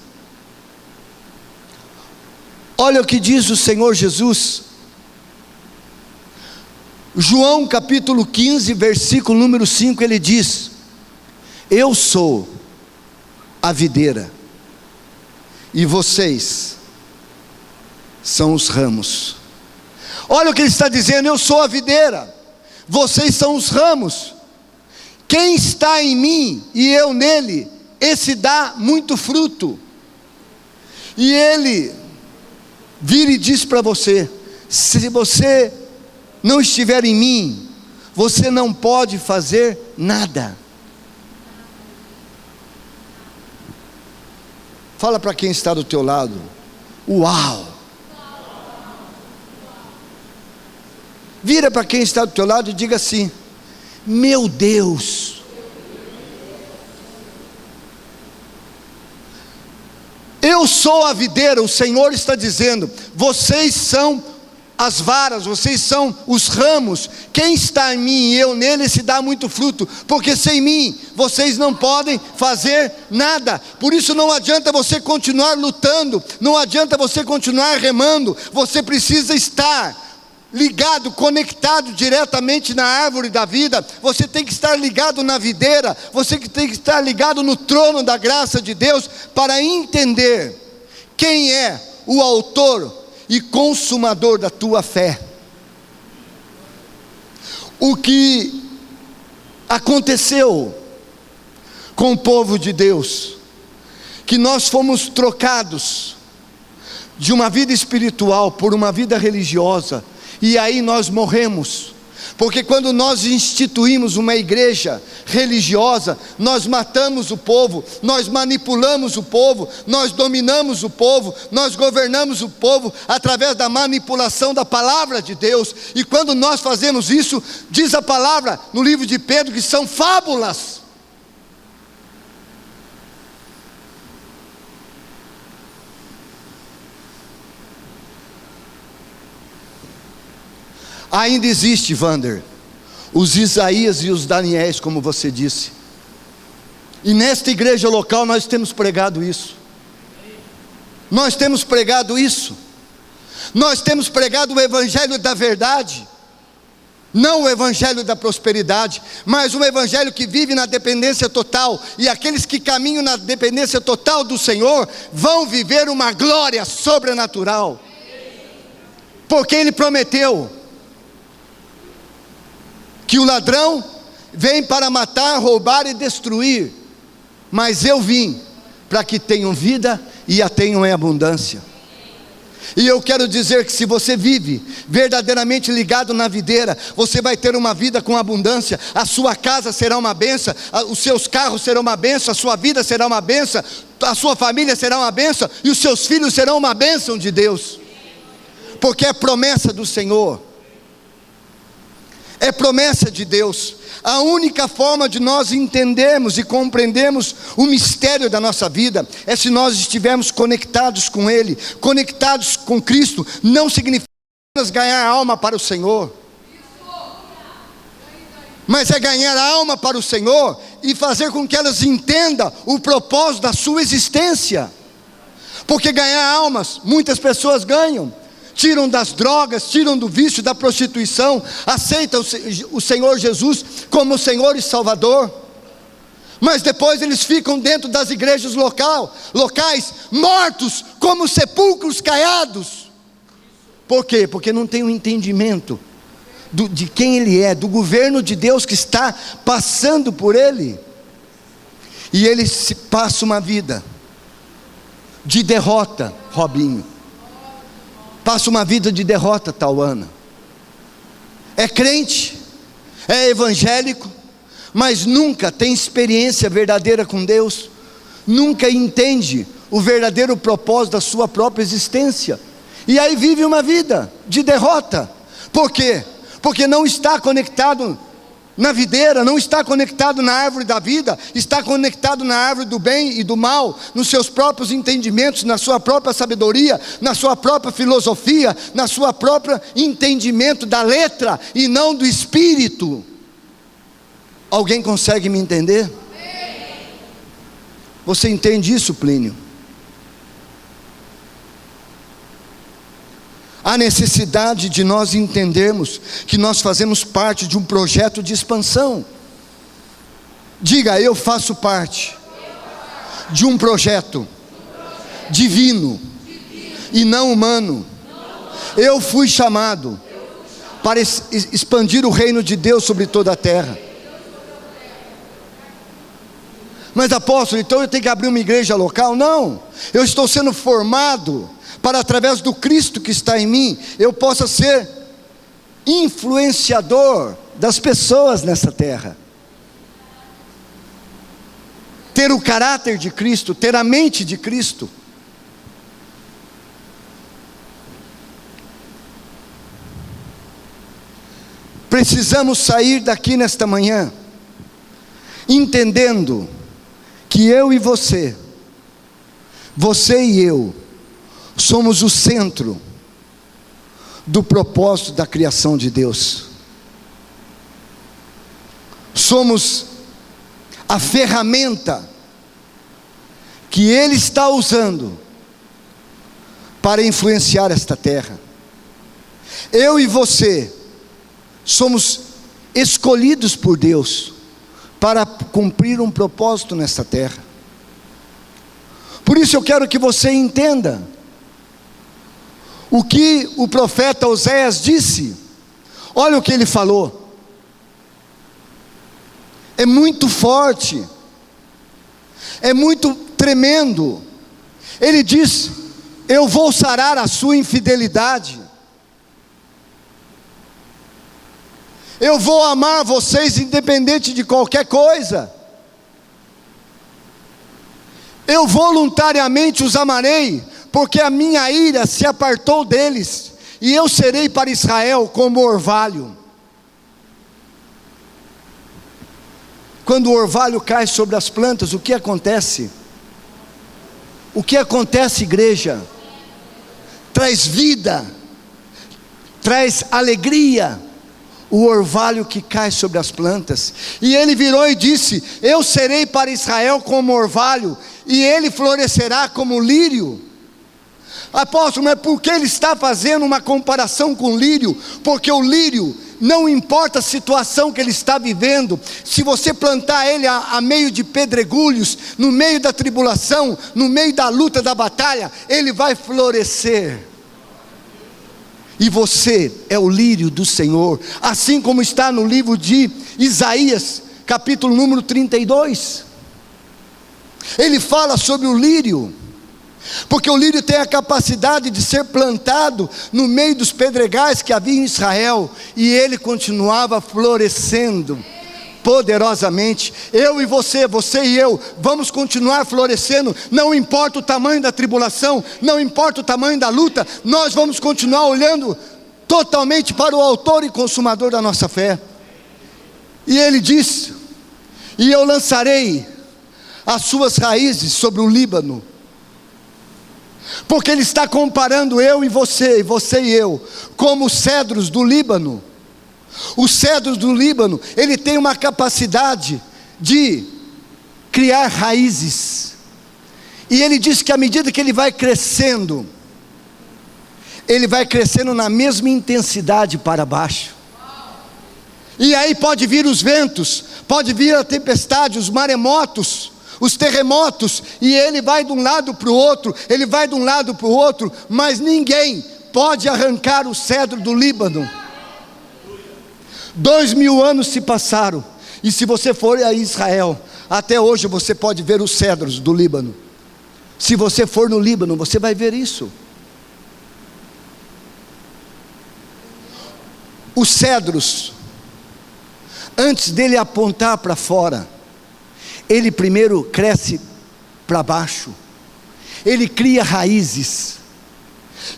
Olha o que diz o Senhor Jesus. João capítulo 15, versículo número 5, ele diz: eu sou a videira, e vocês são os ramos. Olha o que ele está dizendo: eu sou a videira, vocês são os ramos. Quem está em mim e eu nele, esse dá muito fruto. E ele vira e diz para você: se você não estiver em mim, você não pode fazer nada. Fala para quem está do teu lado: uau! Vira para quem está do teu lado e diga assim: meu Deus! Eu sou a videira. O Senhor está dizendo: vocês são as varas, vocês são os ramos. Quem está em mim e eu nele, se dá muito fruto, porque sem mim vocês não podem fazer nada. Por isso não adianta você continuar lutando, não adianta você continuar remando. Você precisa estar ligado, conectado diretamente na árvore da vida. Você tem que estar ligado na videira, você tem que estar ligado no trono da graça de Deus, para entender quem é o autor e consumador da tua fé. O que aconteceu com o povo de Deus, que nós fomos trocados de uma vida espiritual por uma vida religiosa, e aí nós morremos, porque quando nós instituímos uma igreja religiosa, nós matamos o povo, nós manipulamos o povo, nós dominamos o povo, nós governamos o povo através da manipulação da palavra de Deus. E quando nós fazemos isso, diz a palavra no livro de Pedro que são fábulas. Ainda existe, Wander, os Isaías e os Daniéis, como você disse. E nesta igreja local nós temos pregado isso. Nós temos pregado isso. Nós temos pregado o evangelho da verdade. Não o evangelho da prosperidade, mas um evangelho que vive na dependência total. E aqueles que caminham na dependência total do Senhor vão viver uma glória sobrenatural. Porque Ele prometeu que o ladrão vem para matar, roubar e destruir, mas eu vim para que tenham vida e a tenham em abundância. E eu quero dizer que se você vive verdadeiramente ligado na videira, você vai ter uma vida com abundância. A sua casa será uma bênção, os seus carros serão uma bênção, a sua vida será uma bênção, a sua família será uma bênção, e os seus filhos serão uma bênção de Deus, porque é promessa do Senhor, é promessa de Deus. A única forma de nós entendermos e compreendermos o mistério da nossa vida é se nós estivermos conectados com Ele. Conectados com Cristo não significa apenas ganhar alma para o Senhor, mas é ganhar a alma para o Senhor e fazer com que elas entendam o propósito da sua existência. Porque ganhar almas, muitas pessoas ganham, tiram das drogas, tiram do vício, da prostituição, aceitam o Senhor Jesus como Senhor e Salvador, mas depois eles ficam dentro das igrejas locais, mortos como sepulcros caiados. Por quê? Porque não tem um entendimento de quem Ele é, do governo de Deus que está passando por ele, e ele se passa uma vida de derrota. Robinho passa uma vida de derrota, Tauana. É crente, é evangélico, mas nunca tem experiência verdadeira com Deus, nunca entende o verdadeiro propósito da sua própria existência, e aí vive uma vida de derrota. Por quê? Porque não está conectado na videira, não está conectado na árvore da vida, está conectado na árvore do bem e do mal, nos seus próprios entendimentos, na sua própria sabedoria, na sua própria filosofia, na sua própria entendimento da letra e não do espírito. Alguém consegue me entender? Você entende isso, Plínio? Há necessidade de nós entendermos que nós fazemos parte de um projeto de expansão. Diga: eu faço parte de um projeto divino e não humano. Eu fui chamado para expandir o reino de Deus sobre toda a terra. Mas apóstolo, então eu tenho que abrir uma igreja local? Não, eu estou sendo formado para, através do Cristo que está em mim, eu possa ser influenciador das pessoas nessa terra, ter o caráter de Cristo, ter a mente de Cristo. Precisamos sair daqui nesta manhã entendendo que eu e você e eu, somos o centro do propósito da criação de Deus. Somos a ferramenta que Ele está usando para influenciar esta terra. Eu e você somos escolhidos por Deus para cumprir um propósito nesta terra. Por isso eu quero que você entenda o que o profeta Oséias disse. Olha o que ele falou. É muito forte, é muito tremendo. Ele diz: eu vou sarar a sua infidelidade, eu vou amar vocês independente de qualquer coisa, eu voluntariamente os amarei, porque a minha ira se apartou deles, e eu serei para Israel como orvalho. Quando o orvalho cai sobre as plantas, o que acontece? O que acontece, igreja? Traz vida, traz alegria, o orvalho que cai sobre as plantas. E ele virou e disse: eu serei para Israel como orvalho, e ele florescerá como lírio. Apóstolo, mas por que ele está fazendo uma comparação com o lírio? Porque o lírio, não importa a situação que ele está vivendo, se você plantar ele a meio de pedregulhos, no meio da tribulação, no meio da luta, da batalha, ele vai florescer. E você é o lírio do Senhor, assim como está no livro de Isaías, capítulo número 32. Ele fala sobre o lírio. Porque o lírio tem a capacidade de ser plantado no meio dos pedregais que havia em Israel, e ele continuava florescendo poderosamente. Eu e você, você e eu, vamos continuar florescendo, não importa o tamanho da tribulação, não importa o tamanho da luta, nós vamos continuar olhando totalmente para o autor e consumador da nossa fé. E ele diz: e eu lançarei as suas raízes sobre o Líbano. Porque ele está comparando eu e você e eu, como os cedros do Líbano. Os cedros do Líbano, ele tem uma capacidade de criar raízes. E ele diz que à medida que ele vai crescendo na mesma intensidade para baixo. E aí pode vir os ventos, pode vir a tempestade, os maremotos, os terremotos, e ele vai de um lado para o outro, ele vai de um lado para o outro, mas ninguém pode arrancar o cedro do Líbano. 2000 anos se passaram, e se você for a Israel, até hoje você pode ver os cedros do Líbano. Se você for no Líbano, você vai ver isso. Os cedros, antes dele apontar para fora, ele primeiro cresce para baixo, ele cria raízes,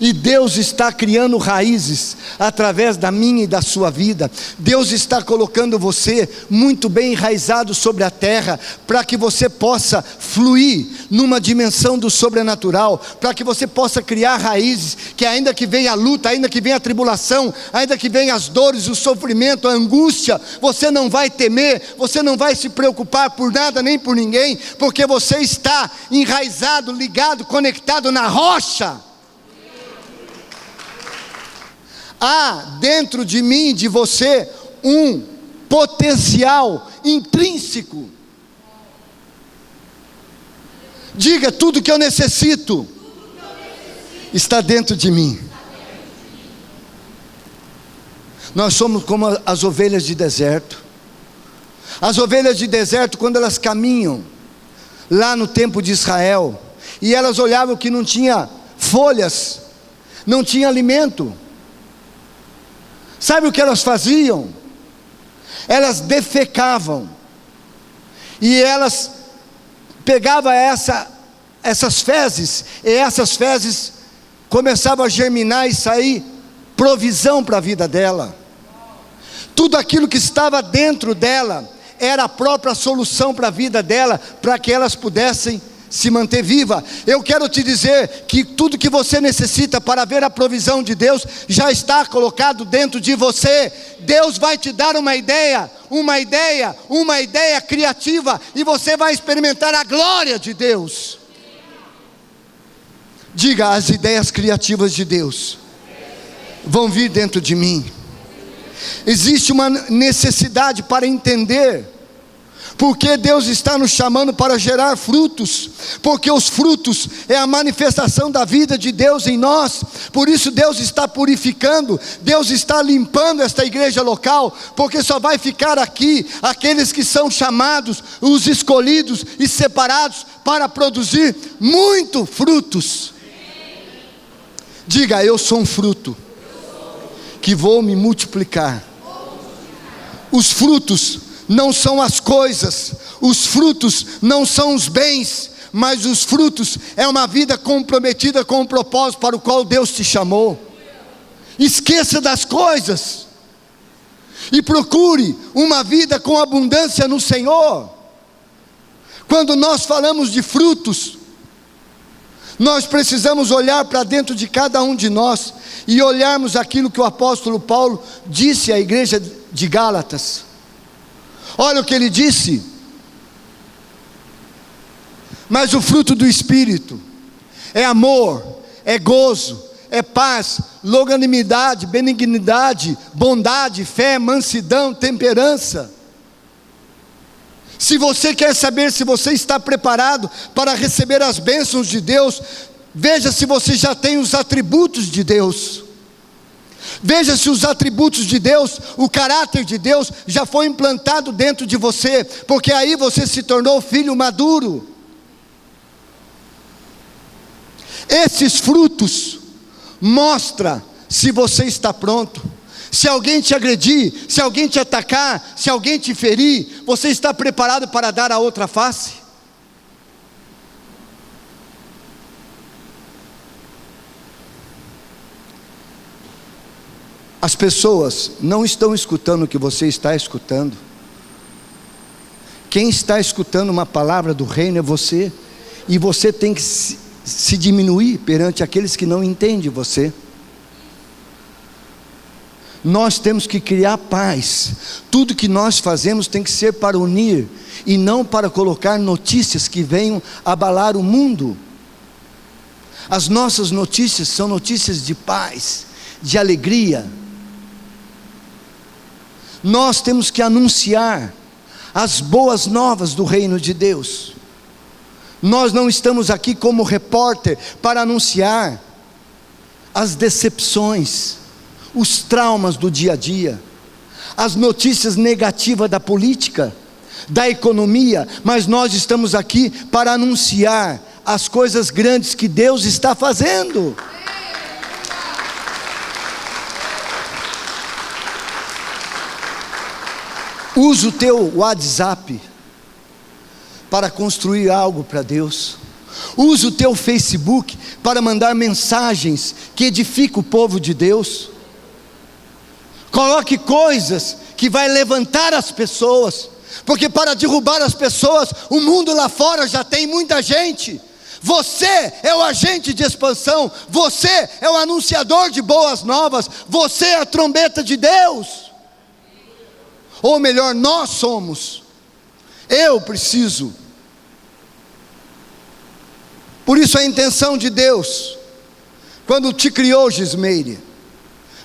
e Deus está criando raízes através da minha e da sua vida. Deus está colocando você muito bem enraizado sobre a terra, para que você possa fluir numa dimensão do sobrenatural, para que você possa criar raízes, que ainda que venha a luta, ainda que venha a tribulação, ainda que venha as dores, o sofrimento, a angústia, você não vai temer, você não vai se preocupar por nada nem por ninguém, porque você está enraizado, ligado, conectado na rocha. Há dentro de mim e de você um potencial intrínseco. Diga: tudo que eu necessito está dentro de mim. Nós somos como as ovelhas de deserto. As ovelhas de deserto, quando elas caminham lá no tempo de Israel, e elas olhavam que não tinha folhas, não tinha alimento, sabe o que elas faziam? Elas defecavam, e elas pegavam essas fezes, e essas fezes começavam a germinar e sair provisão para a vida dela. Tudo aquilo que estava dentro dela era a própria solução para a vida dela, para que elas pudessem se manter viva. Eu quero te dizer que tudo que você necessita para ver a provisão de Deus já está colocado dentro de você. Deus vai te dar uma ideia criativa, e você vai experimentar a glória de Deus. Diga: as ideias criativas de Deus vão vir dentro de mim. Existe uma necessidade para entender porque Deus está nos chamando para gerar frutos, porque os frutos é a manifestação da vida de Deus em nós. Por isso Deus está purificando, Deus está limpando esta igreja local, porque só vai ficar aqui aqueles que são chamados, os escolhidos e separados para produzir muito frutos. Diga: eu sou um fruto que vou me multiplicar. Os frutos não são as coisas, os frutos não são os bens, mas os frutos é uma vida comprometida com o propósito para o qual Deus te chamou. Esqueça das coisas e procure uma vida com abundância no Senhor. Quando nós falamos de frutos, nós precisamos olhar para dentro de cada um de nós e olharmos aquilo que o apóstolo Paulo disse à igreja de Gálatas. Olha o que ele disse: mas o fruto do Espírito é amor, é gozo, é paz, longanimidade, benignidade, bondade, fé, mansidão, temperança. Se você quer saber se você está preparado para receber as bênçãos de Deus, veja se você já tem os atributos de Deus. Veja se os atributos de Deus, o caráter de Deus já foi implantado dentro de você, porque aí você se tornou filho maduro. Esses frutos mostram se você está pronto. Se alguém te agredir, se alguém te atacar, se alguém te ferir, você está preparado para dar a outra face? As pessoas não estão escutando o que você está escutando. Quem está escutando uma palavra do reino é você. E você tem que se diminuir perante aqueles que não entendem você. Nós temos que criar paz. Tudo que nós fazemos tem que ser para unir, e não para colocar notícias que venham abalar o mundo. As nossas notícias são notícias de paz, de alegria. Nós temos que anunciar as boas novas do reino de Deus. Nós não estamos aqui como repórter para anunciar as decepções, os traumas do dia a dia, as notícias negativas da política, da economia, mas nós estamos aqui para anunciar as coisas grandes que Deus está fazendo. Usa o teu WhatsApp para construir algo para Deus. Usa o teu Facebook para mandar mensagens que edificam o povo de Deus. Coloque coisas que vai levantar as pessoas, porque para derrubar as pessoas, o mundo lá fora já tem muita gente. Você é o agente de expansão, você é o anunciador de boas novas, você é a trombeta de Deus. Ou melhor, nós somos. Eu preciso. Por isso a intenção de Deus, quando te criou, Gismeire,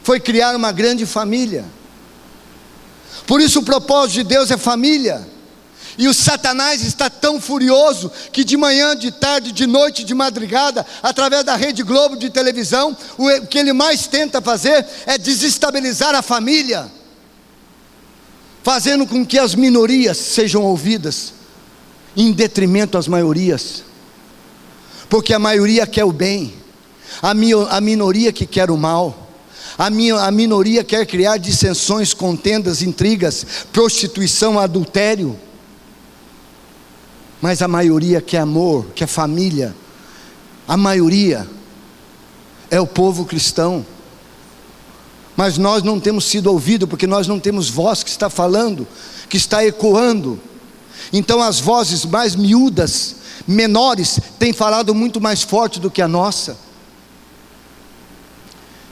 foi criar uma grande família. Por isso o propósito de Deus é família. E o Satanás está tão furioso que de manhã, de tarde, de noite, de madrugada, através da Rede Globo de televisão, o que ele mais tenta fazer é desestabilizar a família, fazendo com que as minorias sejam ouvidas em detrimento às maiorias, porque a maioria quer o bem, a minoria que quer o mal, a minoria quer criar dissensões, contendas, intrigas, prostituição, adultério, mas a maioria quer amor, quer família. A maioria é o povo cristão. Mas nós não temos sido ouvidos, porque nós não temos voz que está falando, que está ecoando. Então as vozes mais miúdas, menores, têm falado muito mais forte do que a nossa.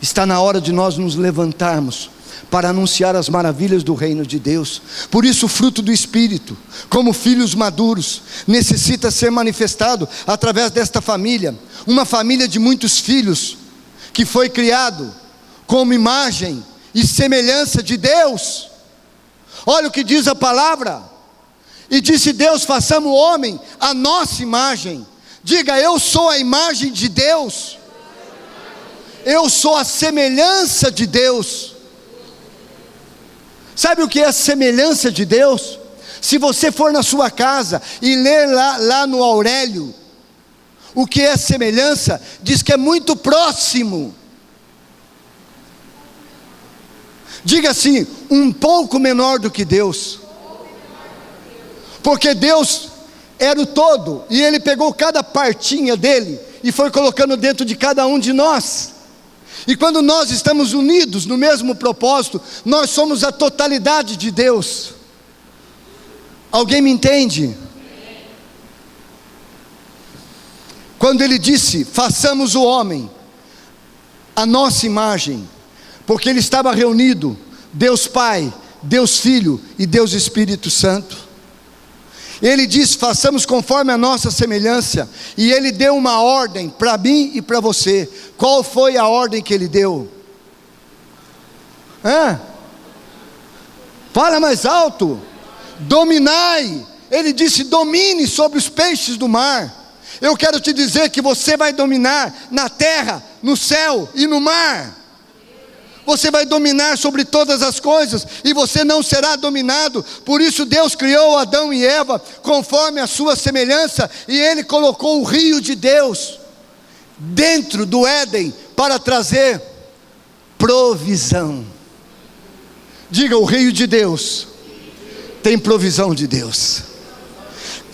Está na hora de nós nos levantarmos para anunciar as maravilhas do reino de Deus. Por isso o fruto do Espírito, como filhos maduros, necessita ser manifestado através desta família. Uma família de muitos filhos, que foi criado como imagem e semelhança de Deus. Olha o que diz a palavra: e disse Deus, façamos o homem a nossa imagem. Diga: eu sou a imagem de Deus, eu sou a semelhança de Deus. Sabe o que é a semelhança de Deus? Se você for na sua casa e ler lá no Aurélio, o que é semelhança, diz que é muito próximo. Diga assim: um pouco menor do que Deus. Porque Deus era o todo, e Ele pegou cada partinha dele e foi colocando dentro de cada um de nós. E quando nós estamos unidos no mesmo propósito, nós somos a totalidade de Deus. Alguém me entende? Quando Ele disse: façamos o homem a nossa imagem, porque Ele estava reunido, Deus Pai, Deus Filho e Deus Espírito Santo. Ele disse: façamos conforme a nossa semelhança. E Ele deu uma ordem para mim e para você. Qual foi a ordem que Ele deu? Fala mais alto. Dominai. Ele disse: domine sobre os peixes do mar. Eu quero te dizer que você vai dominar na terra, no céu e no mar. Você vai dominar sobre todas as coisas, e você não será dominado. Por isso Deus criou Adão e Eva conforme a sua semelhança, e Ele colocou o rio de Deus dentro do Éden para trazer provisão. Diga, o reino de Deus tem provisão de Deus.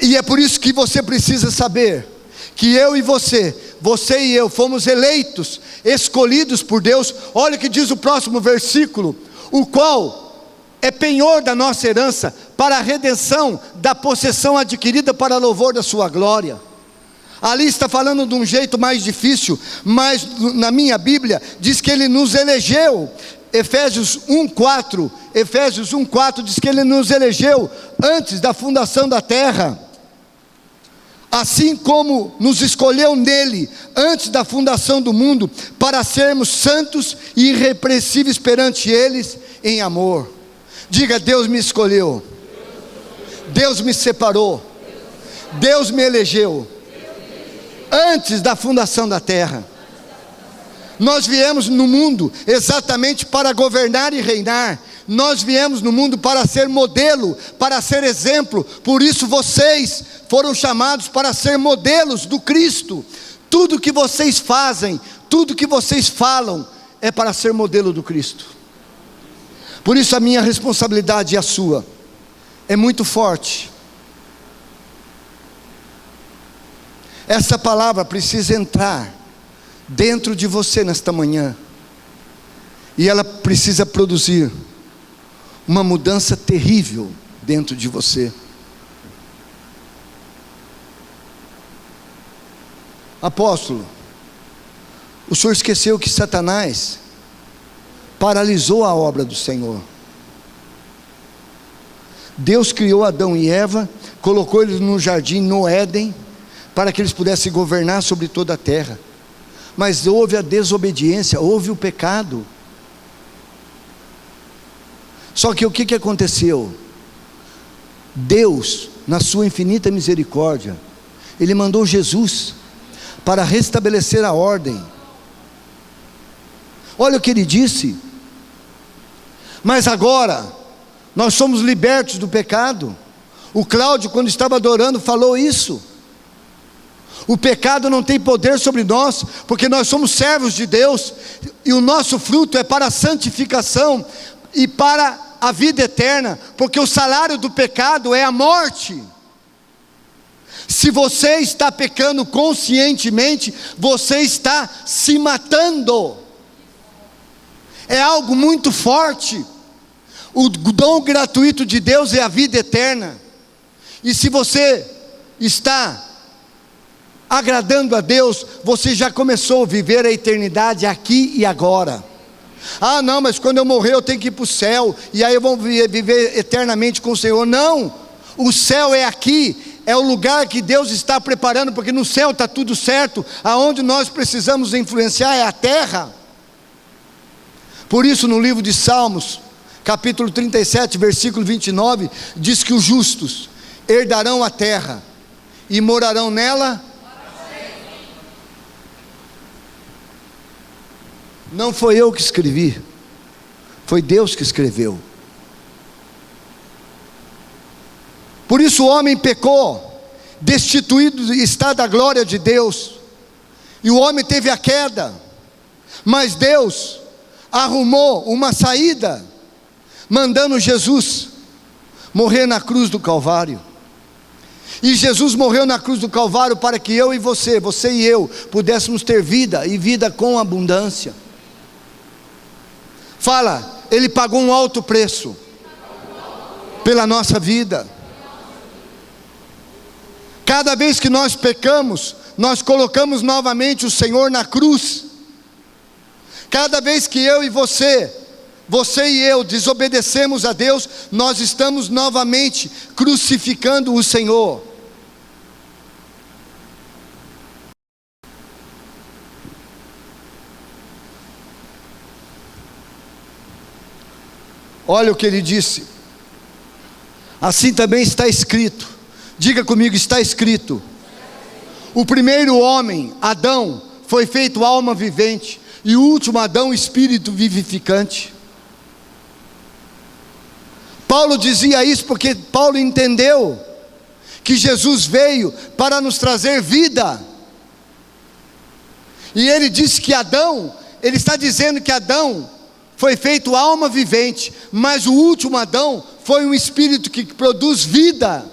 E é por isso que você precisa saber que eu e você e eu fomos eleitos, escolhidos por Deus. Olha o que diz o próximo versículo: o qual é penhor da nossa herança, para a redenção da possessão adquirida para louvor da sua glória. Ali está falando de um jeito mais difícil, mas na minha Bíblia diz que Ele nos elegeu. Efésios 1:4 diz que Ele nos elegeu antes da fundação da terra, assim como nos escolheu nele antes da fundação do mundo, para sermos santos e irrepreensíveis perante eles em amor. Diga, Deus me escolheu, Deus me separou, Deus me elegeu antes da fundação da terra. Nós viemos no mundo exatamente para governar e reinar. Nós viemos no mundo para ser modelo, para ser exemplo. Por isso vocês foram chamados para ser modelos do Cristo. Tudo que vocês fazem, tudo que vocês falam, é para ser modelo do Cristo. Por isso a minha responsabilidade e a sua é muito forte. Essa palavra precisa entrar dentro de você nesta manhã, e ela precisa produzir uma mudança terrível dentro de você. Apóstolo, o senhor esqueceu que Satanás paralisou a obra do Senhor. Deus criou Adão e Eva, colocou eles no jardim, no Éden, para que eles pudessem governar sobre toda a terra. Mas houve a desobediência, houve o pecado. Só que o que aconteceu? Deus, na sua infinita misericórdia, Ele mandou Jesus para restabelecer a ordem. Olha o que Ele disse: mas agora nós somos libertos do pecado. O Cláudio, quando estava adorando, falou isso. O pecado não tem poder sobre nós, porque nós somos servos de Deus, e o nosso fruto é para a santificação e para a vida eterna, porque o salário do pecado é a morte. Se você está pecando conscientemente, você está se matando. É algo muito forte. O dom gratuito de Deus é a vida eterna. E se você está agradando a Deus, você já começou a viver a eternidade aqui e agora. Ah não, mas quando eu morrer eu tenho que ir para o céu, e aí eu vou viver eternamente com o Senhor. Não, o céu é aqui, é o lugar que Deus está preparando, porque no céu está tudo certo. Aonde nós precisamos influenciar é a terra. Por isso no livro de Salmos, capítulo 37, versículo 29, diz que os justos herdarão a terra e morarão nela. Não foi eu que escrevi, foi Deus que escreveu. Por isso o homem pecou, destituído está da glória de Deus, e o homem teve a queda, mas Deus arrumou uma saída, mandando Jesus morrer na cruz do Calvário. E Jesus morreu na cruz do Calvário para que eu e você e eu, pudéssemos ter vida, e vida com abundância. Fala, Ele pagou um alto preço pela nossa vida. Cada vez que nós pecamos, nós colocamos novamente o Senhor na cruz. Cada vez que eu e você e eu desobedecemos a Deus, nós estamos novamente crucificando o Senhor. Olha o que ele disse: assim também está escrito. Diga comigo, está escrito. O primeiro homem, Adão, foi feito alma vivente, e o último Adão, espírito vivificante. Paulo dizia isso porque Paulo entendeu que Jesus veio para nos trazer vida. E ele disse que Adão, ele está dizendo que Adão foi feito alma vivente, mas o último Adão foi um espírito que produz vida.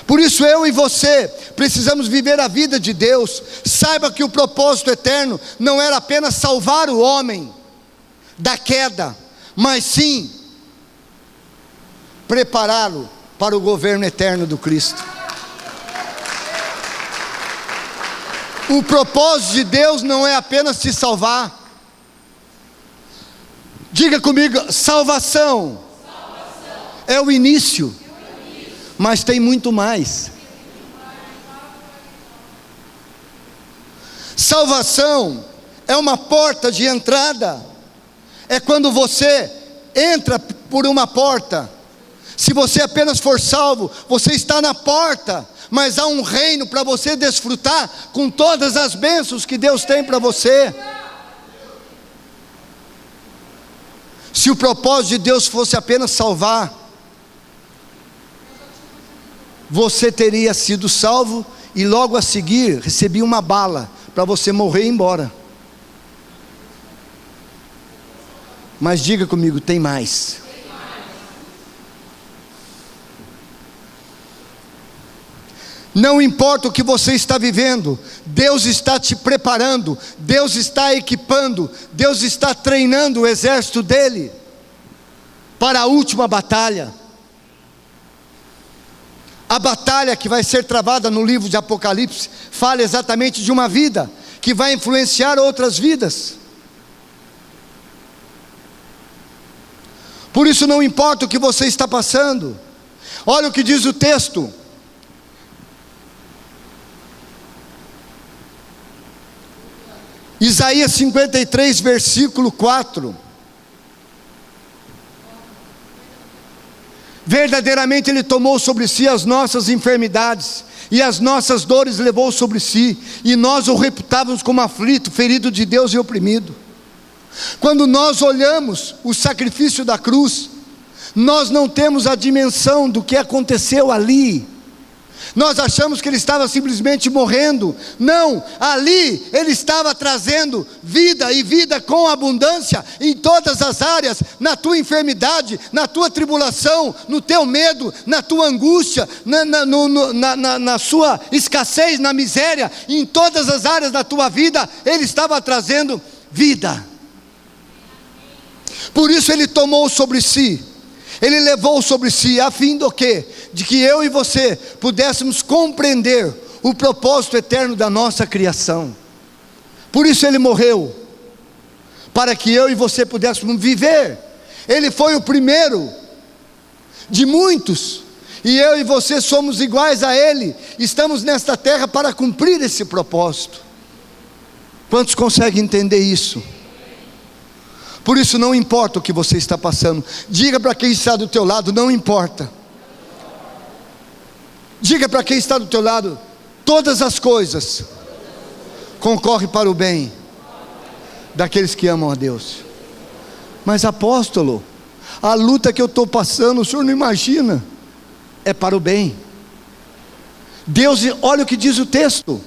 Por isso eu e você precisamos viver a vida de Deus. Saiba que o propósito eterno não era apenas salvar o homem da queda, mas sim prepará-lo para o governo eterno do Cristo. O propósito de Deus não é apenas te salvar. Diga comigo, salvação é o início, mas tem muito mais. Salvação é uma porta de entrada. É quando você entra por uma porta. Se você apenas for salvo, você está na porta, mas há um reino para você desfrutar com todas as bênçãos que Deus tem para você. Se o propósito de Deus fosse apenas salvar, você teria sido salvo e logo a seguir recebia uma bala para você morrer e ir embora. Mas diga comigo, tem mais. Não importa o que você está vivendo, Deus está te preparando, Deus está equipando, Deus está treinando o exército dele para a última batalha. A batalha que vai ser travada no livro de Apocalipse fala exatamente de uma vida que vai influenciar outras vidas. Por isso não importa o que você está passando. Olha o que diz o texto. Isaías 53, versículo 4. Verdadeiramente Ele tomou sobre si as nossas enfermidades, e as nossas dores levou sobre si, e nós o reputávamos como aflito, ferido de Deus e oprimido. Quando nós olhamos o sacrifício da cruz, nós não temos a dimensão do que aconteceu ali. Nós achamos que ele estava simplesmente morrendo. Não, ali ele estava trazendo vida, e vida com abundância em todas as áreas. Na tua enfermidade, na tua tribulação, no teu medo, na tua angústia, na sua escassez, na miséria, em todas as áreas da tua vida, ele estava trazendo vida. Por isso ele tomou sobre si, ele levou sobre si, a fim do quê? De que eu e você pudéssemos compreender o propósito eterno da nossa criação. Por isso ele morreu, para que eu e você pudéssemos viver. Ele foi o primeiro de muitos, e eu e você somos iguais a ele. Estamos nesta terra para cumprir esse propósito. Quantos conseguem entender isso? Por isso não importa o que você está passando. Diga para quem está do teu lado, não importa. Diga para quem está do teu lado, todas as coisas concorrem para o bem daqueles que amam a Deus. Mas apóstolo, a luta que eu estou passando, o senhor não imagina, é para o bem. Deus, olha o que diz o texto.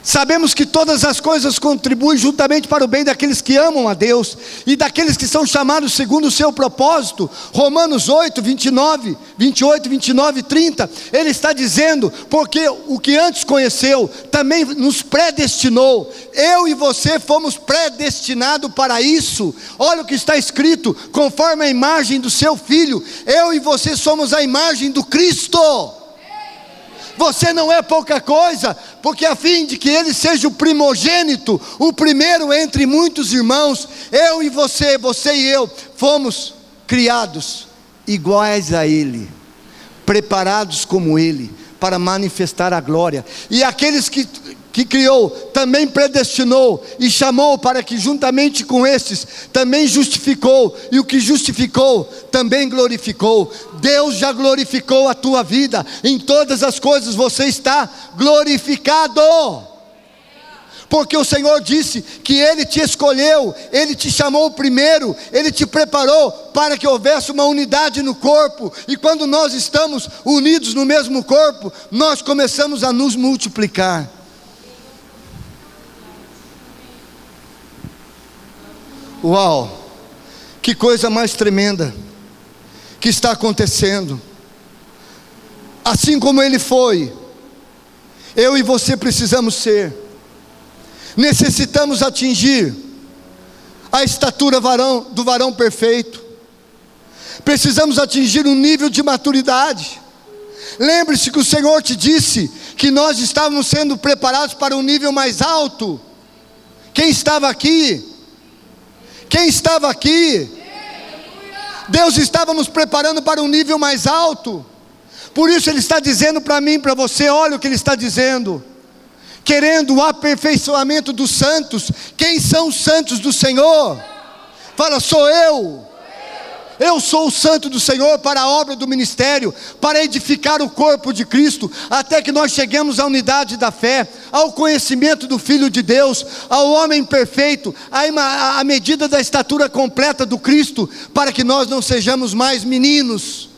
Sabemos que todas as coisas contribuem juntamente para o bem daqueles que amam a Deus e daqueles que são chamados segundo o seu propósito. Romanos 8, 28, 29 e 30, ele está dizendo, porque o que antes conheceu, também nos predestinou. Eu e você fomos predestinados para isso. Olha o que está escrito, conforme a imagem do seu Filho. Eu e você somos a imagem do Cristo. Você não é pouca coisa, porque a fim de que ele seja o primogênito, o primeiro entre muitos irmãos, eu e você e eu, fomos criados iguais a ele, preparados como ele, para manifestar a glória. E aqueles que criou, também predestinou e chamou para que juntamente com estes também justificou, e o que justificou também glorificou. Deus já glorificou a tua vida, em todas as coisas você está glorificado, porque o Senhor disse que Ele te escolheu, Ele te chamou primeiro, Ele te preparou para que houvesse uma unidade no corpo, e quando nós estamos unidos no mesmo corpo, nós começamos a nos multiplicar. Uau! Que coisa mais tremenda que está acontecendo. Assim como ele foi, eu e você precisamos ser. Necessitamos atingir a estatura do varão perfeito. Precisamos atingir um nível de maturidade. Lembre-se que o Senhor te disse que nós estávamos sendo preparados para um nível mais alto. Quem estava aqui? Quem estava aqui? Deus estava nos preparando para um nível mais alto. Por isso Ele está dizendo para mim, para você, olha o que Ele está dizendo. Querendo o aperfeiçoamento dos santos. Quem são os santos do Senhor? Fala, sou eu. Eu sou o santo do Senhor para a obra do ministério, para edificar o corpo de Cristo, até que nós cheguemos à unidade da fé, ao conhecimento do Filho de Deus, ao homem perfeito, à medida da estatura completa do Cristo, para que nós não sejamos mais meninos.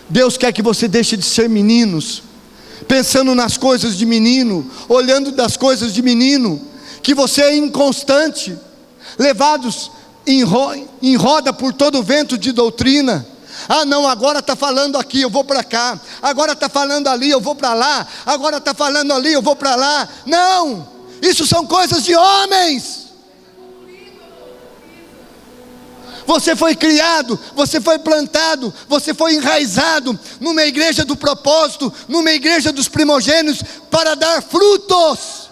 Deus quer que você deixe de ser meninos, pensando nas coisas de menino, olhando das coisas de menino, que você é inconstante, levados em roda por todo o vento de doutrina. Ah não, agora está falando aqui, eu vou para cá. Agora está falando ali, eu vou para lá. Agora está falando ali, eu vou para lá. Não, isso são coisas de homens. Você foi criado, você foi plantado, você foi enraizado numa igreja do propósito, numa igreja dos primogênitos, para dar frutos.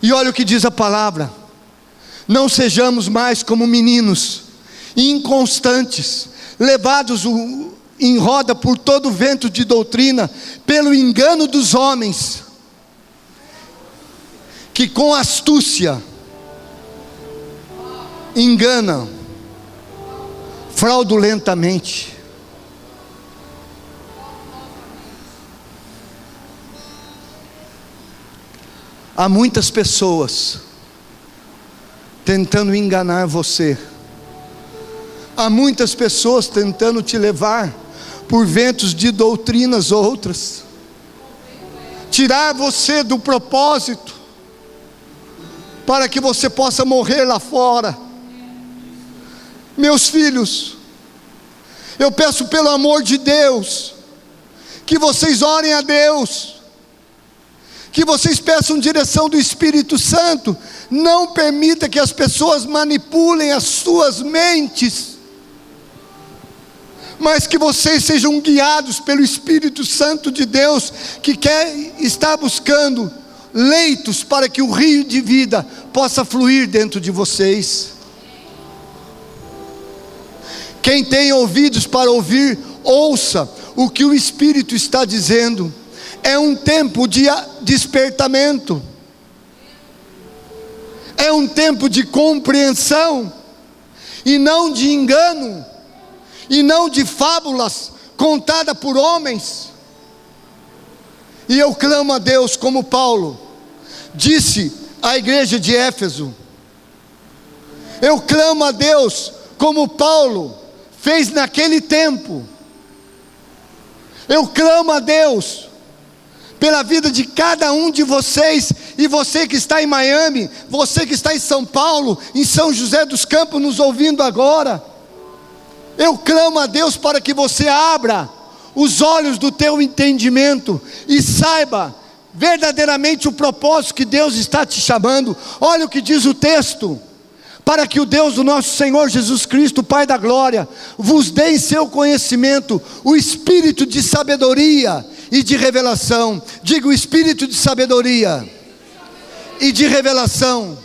E olha o que diz a palavra: não sejamos mais como meninos, inconstantes, levados em roda por todo o vento de doutrina, pelo engano dos homens, que com astúcia enganam fraudulentamente. Há muitas pessoas tentando enganar você. Há muitas pessoas tentando te levar por ventos de doutrinas outras, tirar você do propósito, para que você possa morrer lá fora. Meus filhos, eu peço pelo amor de Deus, que vocês orem a Deus, que vocês peçam direção do Espírito Santo. Não permita que as pessoas manipulem as suas mentes, mas que vocês sejam guiados pelo Espírito Santo de Deus, que está buscando leitos para que o rio de vida possa fluir dentro de vocês. Quem tem ouvidos para ouvir, ouça o que o Espírito está dizendo. É um tempo de despertamento, é um tempo de compreensão, e não de engano, e não de fábulas contadas por homens. E eu clamo a Deus, como Paulo disse à igreja de Éfeso. Eu clamo a Deus, como Paulo fez naquele tempo. Eu clamo a Deus pela vida de cada um de vocês, e você que está em Miami, você que está em São Paulo, em São José dos Campos, nos ouvindo agora. Eu clamo a Deus para que você abra os olhos do teu entendimento e saiba verdadeiramente o propósito que Deus está te chamando. Olha o que diz o texto: para que o Deus do nosso Senhor Jesus Cristo, Pai da glória, vos dê em seu conhecimento o espírito de sabedoria e de revelação. Diga: o espírito de sabedoria e de revelação,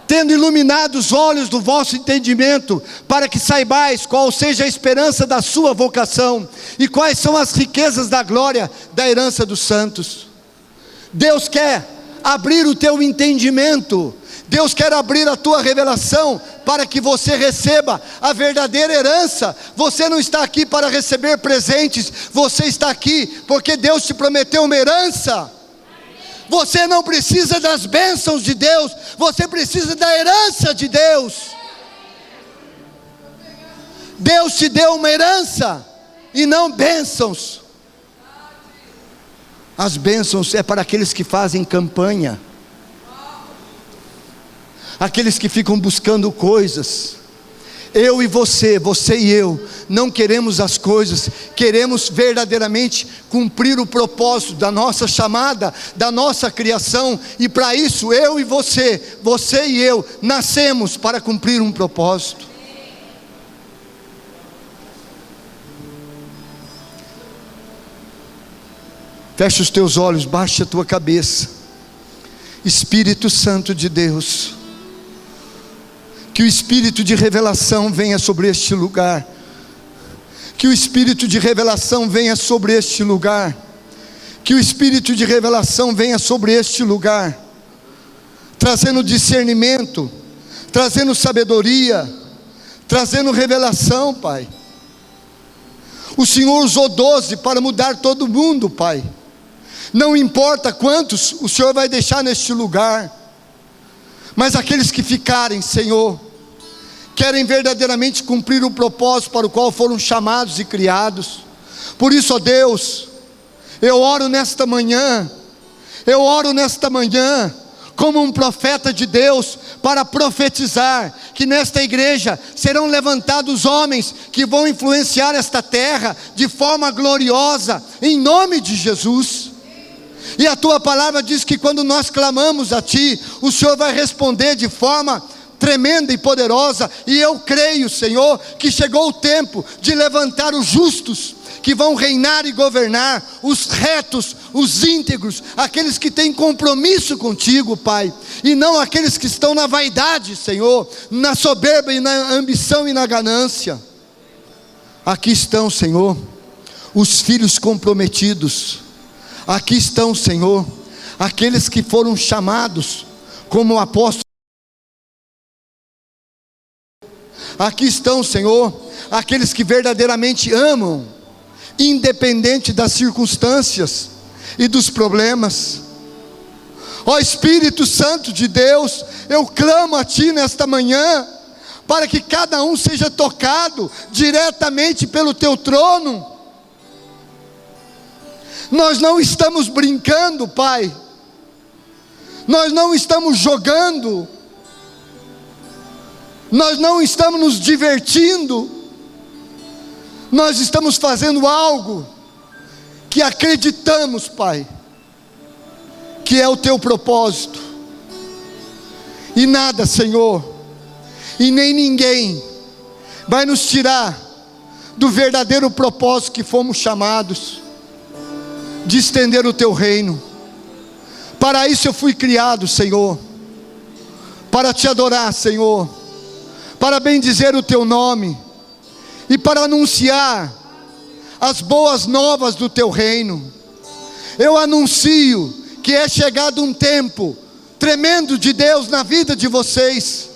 tendo iluminado os olhos do vosso entendimento, para que saibais qual seja a esperança da sua vocação, e quais são as riquezas da glória da herança dos santos. Deus quer abrir o teu entendimento, Deus quer abrir a tua revelação, para que você receba a verdadeira herança. Você não está aqui para receber presentes, você está aqui porque Deus te prometeu uma herança. Você não precisa das bênçãos de Deus, você precisa da herança de Deus. Deus te deu uma herança e não bênçãos. As bênçãos é para aqueles que fazem campanha. aqueles que ficam buscando coisas. Eu e você e eu, não queremos as coisas, queremos verdadeiramente cumprir o propósito da nossa chamada, da nossa criação, e para isso eu e você e eu, nascemos para cumprir um propósito. Fecha os teus olhos, baixa a tua cabeça. Espírito Santo de Deus, que o Espírito de revelação venha sobre este lugar. Que o Espírito de revelação venha sobre este lugar. Que o Espírito de revelação venha sobre este lugar, trazendo discernimento, trazendo sabedoria, trazendo revelação, Pai. O Senhor usou 12 para mudar todo mundo, Pai. Não importa quantos o Senhor vai deixar neste lugar, mas aqueles que ficarem, Senhor, querem verdadeiramente cumprir o propósito para o qual foram chamados e criados. Por isso, ó Deus, eu oro nesta manhã, como um profeta de Deus, para profetizar que nesta igreja serão levantados homens que vão influenciar esta terra de forma gloriosa, em nome de Jesus. E a tua palavra diz que quando nós clamamos a ti, o Senhor vai responder de forma tremenda e poderosa. E eu creio, Senhor, que chegou o tempo de levantar os justos, que vão reinar e governar, os retos, os íntegros, aqueles que têm compromisso contigo, Pai, e não aqueles que estão na vaidade, Senhor, na soberba e na ambição e na ganância. Aqui estão, Senhor, os filhos comprometidos. Aqui estão, Senhor, aqueles que foram chamados como o apóstolo. Aqui estão, Senhor, aqueles que verdadeiramente amam, independente das circunstâncias e dos problemas. Ó Espírito Santo de Deus, eu clamo a Ti nesta manhã, para que cada um seja tocado diretamente pelo Teu trono. Nós não estamos brincando, Pai, nós não estamos jogando, nós não estamos nos divertindo, nós estamos fazendo algo que acreditamos, Pai, que é o Teu propósito. E nada, Senhor, e nem ninguém vai nos tirar do verdadeiro propósito que fomos chamados, de estender o Teu reino. Para isso eu fui criado, Senhor, para Te adorar, Senhor, para bendizer o Teu nome, e para anunciar as boas novas do Teu reino. Eu anuncio que é chegado um tempo tremendo de Deus na vida de vocês.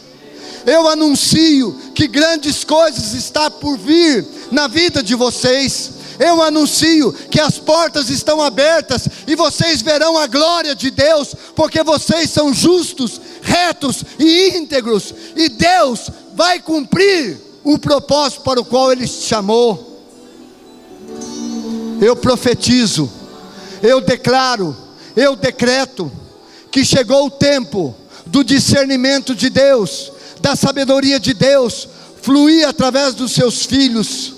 Eu anuncio que grandes coisas estão por vir na vida de vocês. Eu anuncio que as portas estão abertas e vocês verão a glória de Deus, porque vocês são justos, retos e íntegros, e Deus vai cumprir o propósito para o qual Ele te chamou. Eu profetizo, eu declaro, eu decreto que chegou o tempo do discernimento de Deus, da sabedoria de Deus fluir através dos seus filhos.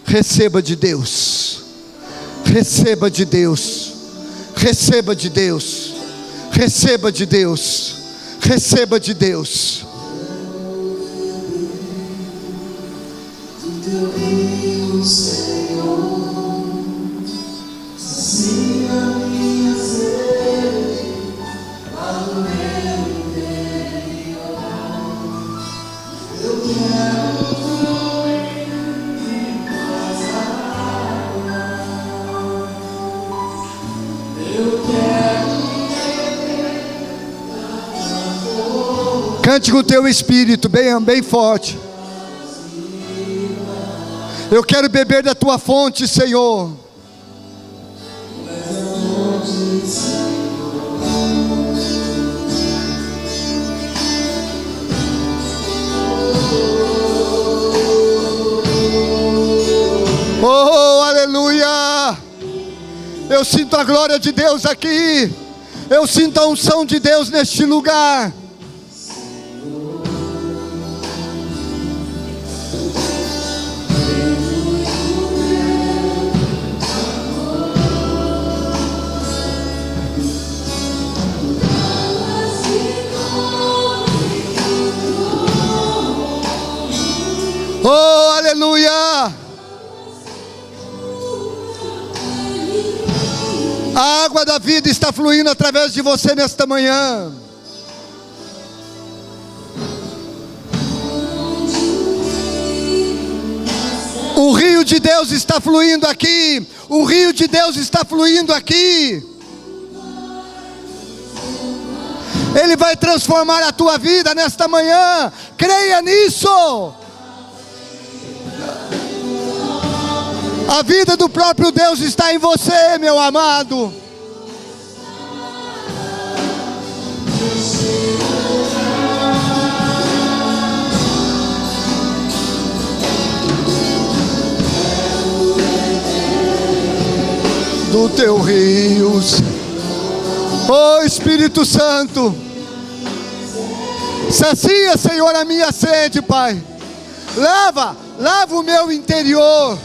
Receba de Deus, receba de Deus, receba de Deus, receba de Deus, receba de Deus. Teu reino, Senhor, sacia minha sede, lá no meu interior. Eu quero fluir em tuas águas. Eu quero beber da tua flor. Cante com o teu espírito bem forte. Eu quero beber da Tua fonte, Senhor. Oh, aleluia! Eu sinto a glória de Deus aqui. Eu sinto a unção de Deus neste lugar. Aleluia! A água da vida está fluindo através de você nesta manhã. O rio de Deus está fluindo aqui. O rio de Deus está fluindo aqui. Ele vai transformar a tua vida nesta manhã. Creia nisso. A vida do próprio Deus está em você, meu amado. Do teu rios, oh Espírito Santo, sacia, Senhor, a minha sede, Pai. Lava o meu interior.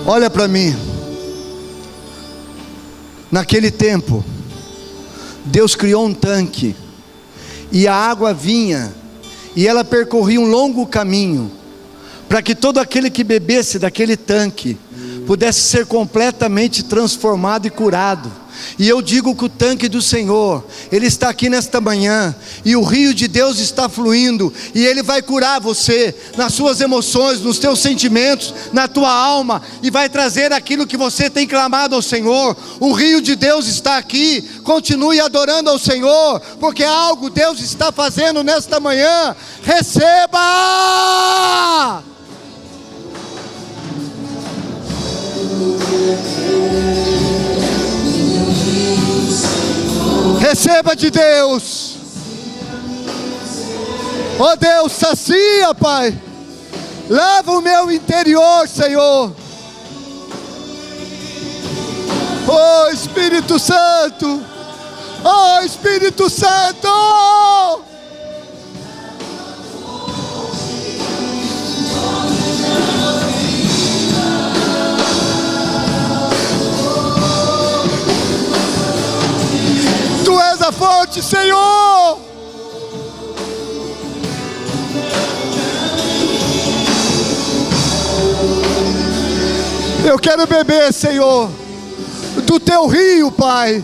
Olha para mim. Naquele tempo, Deus criou um tanque, e a água vinha, e ela percorria um longo caminho, para que todo aquele que bebesse daquele tanque pudesse ser completamente transformado e curado. E eu digo que o tanque do Senhor, Ele está aqui nesta manhã, e o rio de Deus está fluindo, e Ele vai curar você, nas suas emoções, nos teus sentimentos, na tua alma, e vai trazer aquilo que você tem clamado ao Senhor. O rio de Deus está aqui. Continue adorando ao Senhor, porque algo Deus está fazendo nesta manhã. Receba! Receba de Deus. Oh Deus, sacia, Pai. Lava o meu interior, Senhor. Oh Espírito Santo. Oh Espírito Santo. Tu és a fonte, Senhor. Eu quero beber, Senhor, do teu rio, Pai.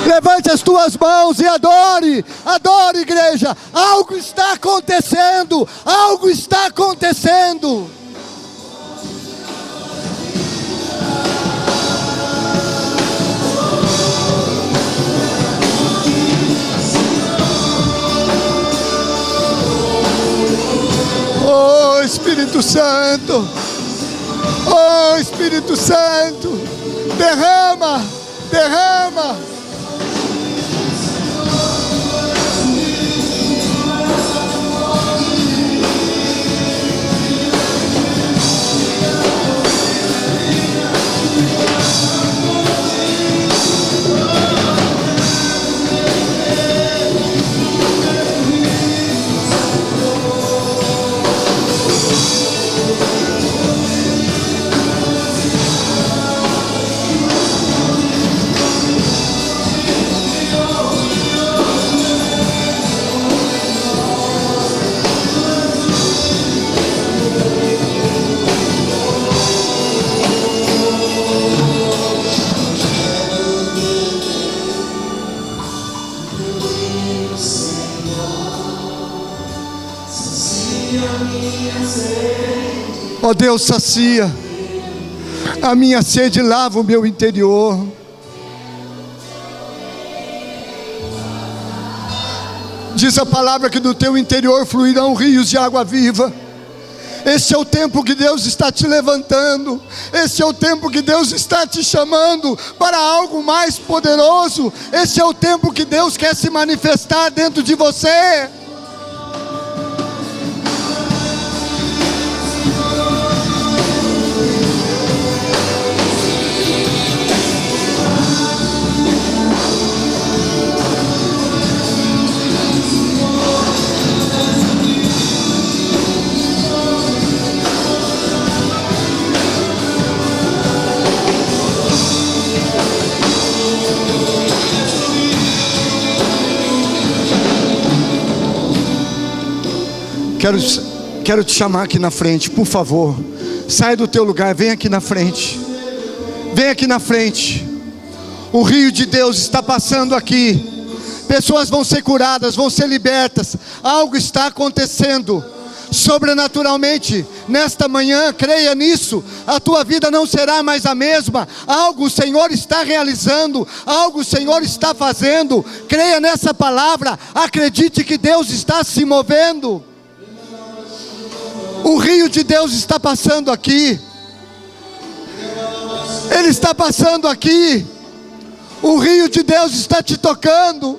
Levante as tuas mãos e adore. Adore, igreja. Algo está acontecendo. Algo está acontecendo. Oh Espírito Santo. Oh Espírito Santo. Derrama. Derrama. Ó Deus, sacia a minha sede, lava o meu interior. Diz a palavra que do teu interior fluirão rios de água viva. Esse é o tempo que Deus está te levantando. Esse é o tempo que Deus está te chamando para algo mais poderoso. Esse é o tempo que Deus quer se manifestar dentro de você. Quero te chamar aqui na frente, por favor. Sai do teu lugar, vem aqui na frente. Vem aqui na frente. O rio de Deus está passando aqui. Pessoas vão ser curadas, vão ser libertas. Algo está acontecendo sobrenaturalmente nesta manhã. Creia nisso. A tua vida não será mais a mesma. Algo o Senhor está realizando, algo o Senhor está fazendo. Creia nessa palavra. Acredite que Deus está se movendo. O rio de Deus está passando aqui. Ele está passando aqui. O rio de Deus está te tocando.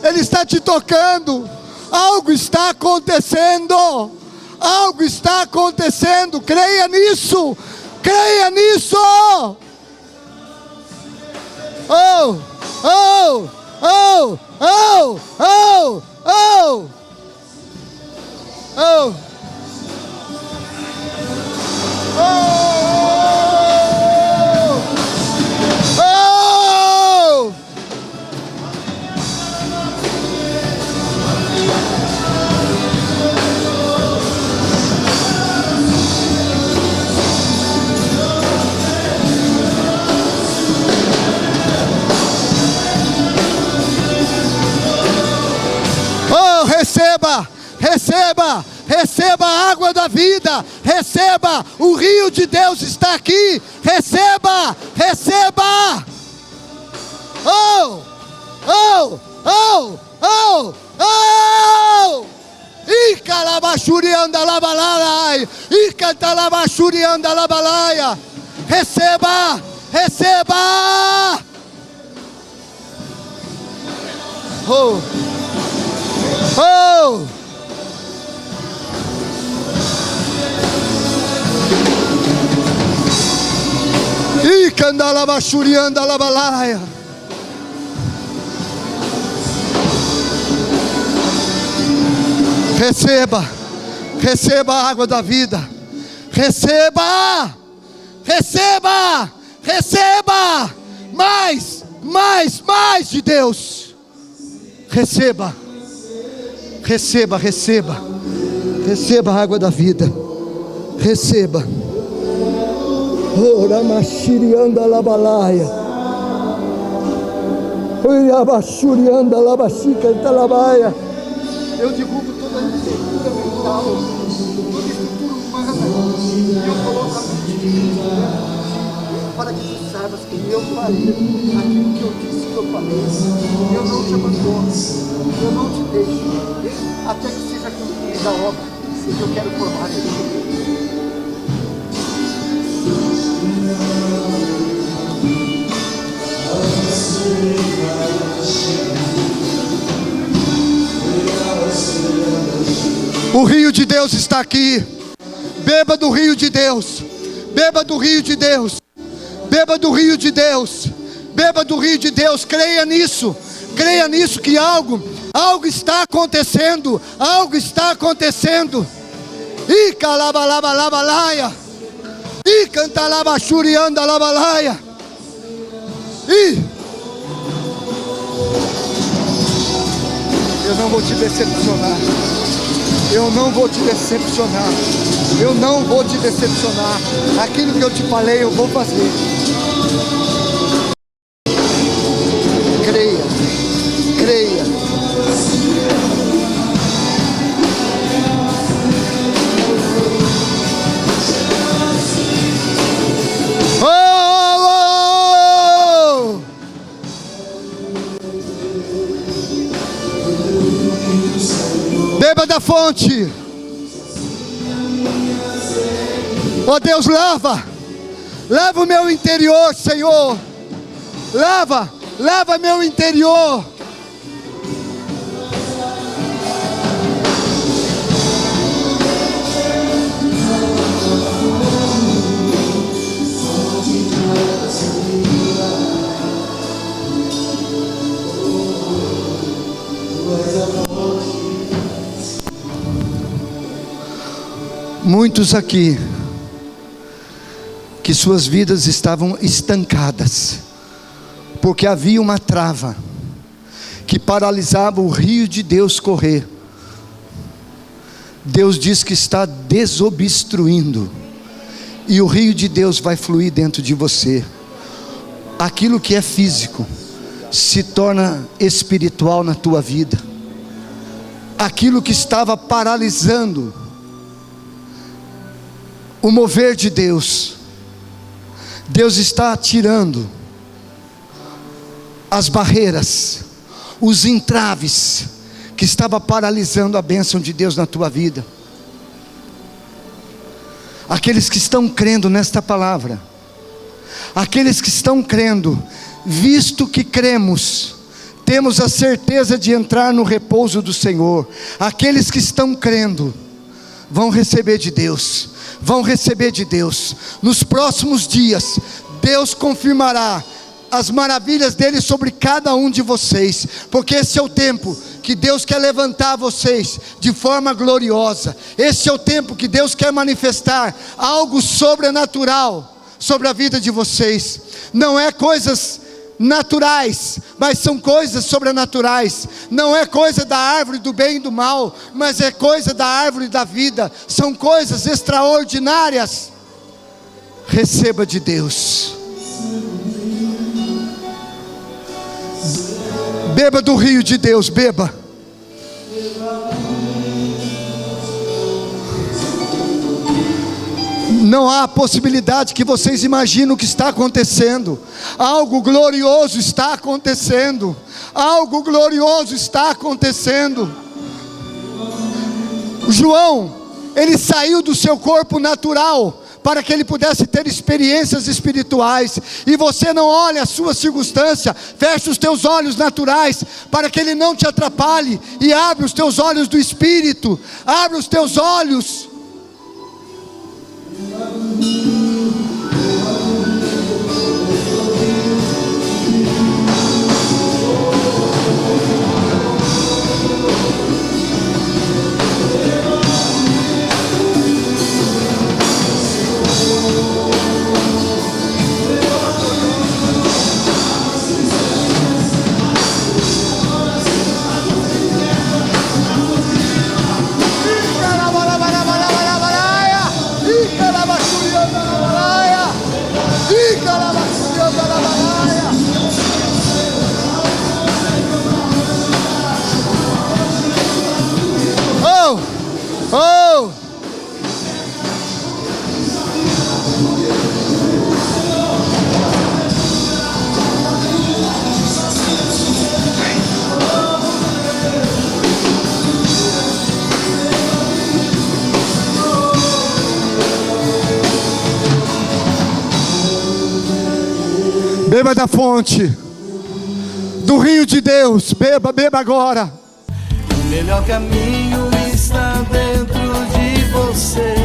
Ele está te tocando. Algo está acontecendo. Algo está acontecendo. Creia nisso. Creia nisso. Oh, oh, oh, oh, oh, oh, oh. Receba, receba, receba a água da vida, receba, o rio de Deus está aqui, receba, receba. Oh, oh, oh, oh, oh. Icalabachurianda labalai, icantalabachurianda labalaia. Receba, receba. Oh. Oh! E candalabachurianda labalaia. Receba, receba a água da vida. Receba, receba, receba. Mais, mais, mais de Deus. Receba. Receba, receba, receba a água da vida, receba. Ora machirianda labalaia, ora bachurianda labachica talabaia. Eu derrubo toda a estrutura mental, toda a estrutura humana, e eu coloco a mente para que tu saibas que eu farei aquilo que eu disse que eu falei. Eu não te abandono, eu não te deixo. Até que seja cumprida a obra que eu quero formar em ti. O rio de Deus está aqui. Beba do rio de Deus. Beba do rio de Deus. Beba do rio de Deus. Beba do rio de Deus. Creia nisso. Creia nisso que algo está acontecendo. Algo está acontecendo. E calabalabalaia. E cantalabachurianda labalaia. E eu não vou te decepcionar. Eu não vou te decepcionar. Eu não vou te decepcionar. Aquilo que eu te falei, eu vou fazer. Creia. Creia. Beba da fonte. Oh Deus, lava o meu interior, Senhor. Lava meu interior. Muitos aqui que suas vidas estavam estancadas, porque havia uma trava que paralisava o rio de Deus correr. Deus diz que está desobstruindo, e o rio de Deus vai fluir dentro de você. Aquilo que é físico se torna espiritual na tua vida. Aquilo que estava paralisando o mover de Deus, Deus está tirando as barreiras, os entraves que estava paralisando a bênção de Deus na tua vida. Aqueles que estão crendo nesta palavra, aqueles que estão crendo, visto que cremos, temos a certeza de entrar no repouso do Senhor. Aqueles que estão crendo vão receber de Deus, vão receber de Deus. Nos próximos dias, Deus confirmará as maravilhas dele sobre cada um de vocês, porque esse é o tempo que Deus quer levantar vocês de forma gloriosa. Esse é o tempo que Deus quer manifestar algo sobrenatural sobre a vida de vocês. Não é coisas naturais, mas são coisas sobrenaturais. Não é coisa da árvore do bem e do mal, mas é coisa da árvore da vida. São coisas extraordinárias. Receba de Deus. Beba do rio de Deus, beba. Não há possibilidade que vocês imaginem o que está acontecendo. Algo glorioso está acontecendo. Algo glorioso está acontecendo. João, ele saiu do seu corpo natural para que ele pudesse ter experiências espirituais. E você não olha a sua circunstância, fecha os teus olhos naturais, para que ele não te atrapalhe, e abre os teus olhos do Espírito, abre os teus olhos. Oh! Beba da fonte, do rio de Deus. Beba, beba agora. O melhor caminho está dentro de você.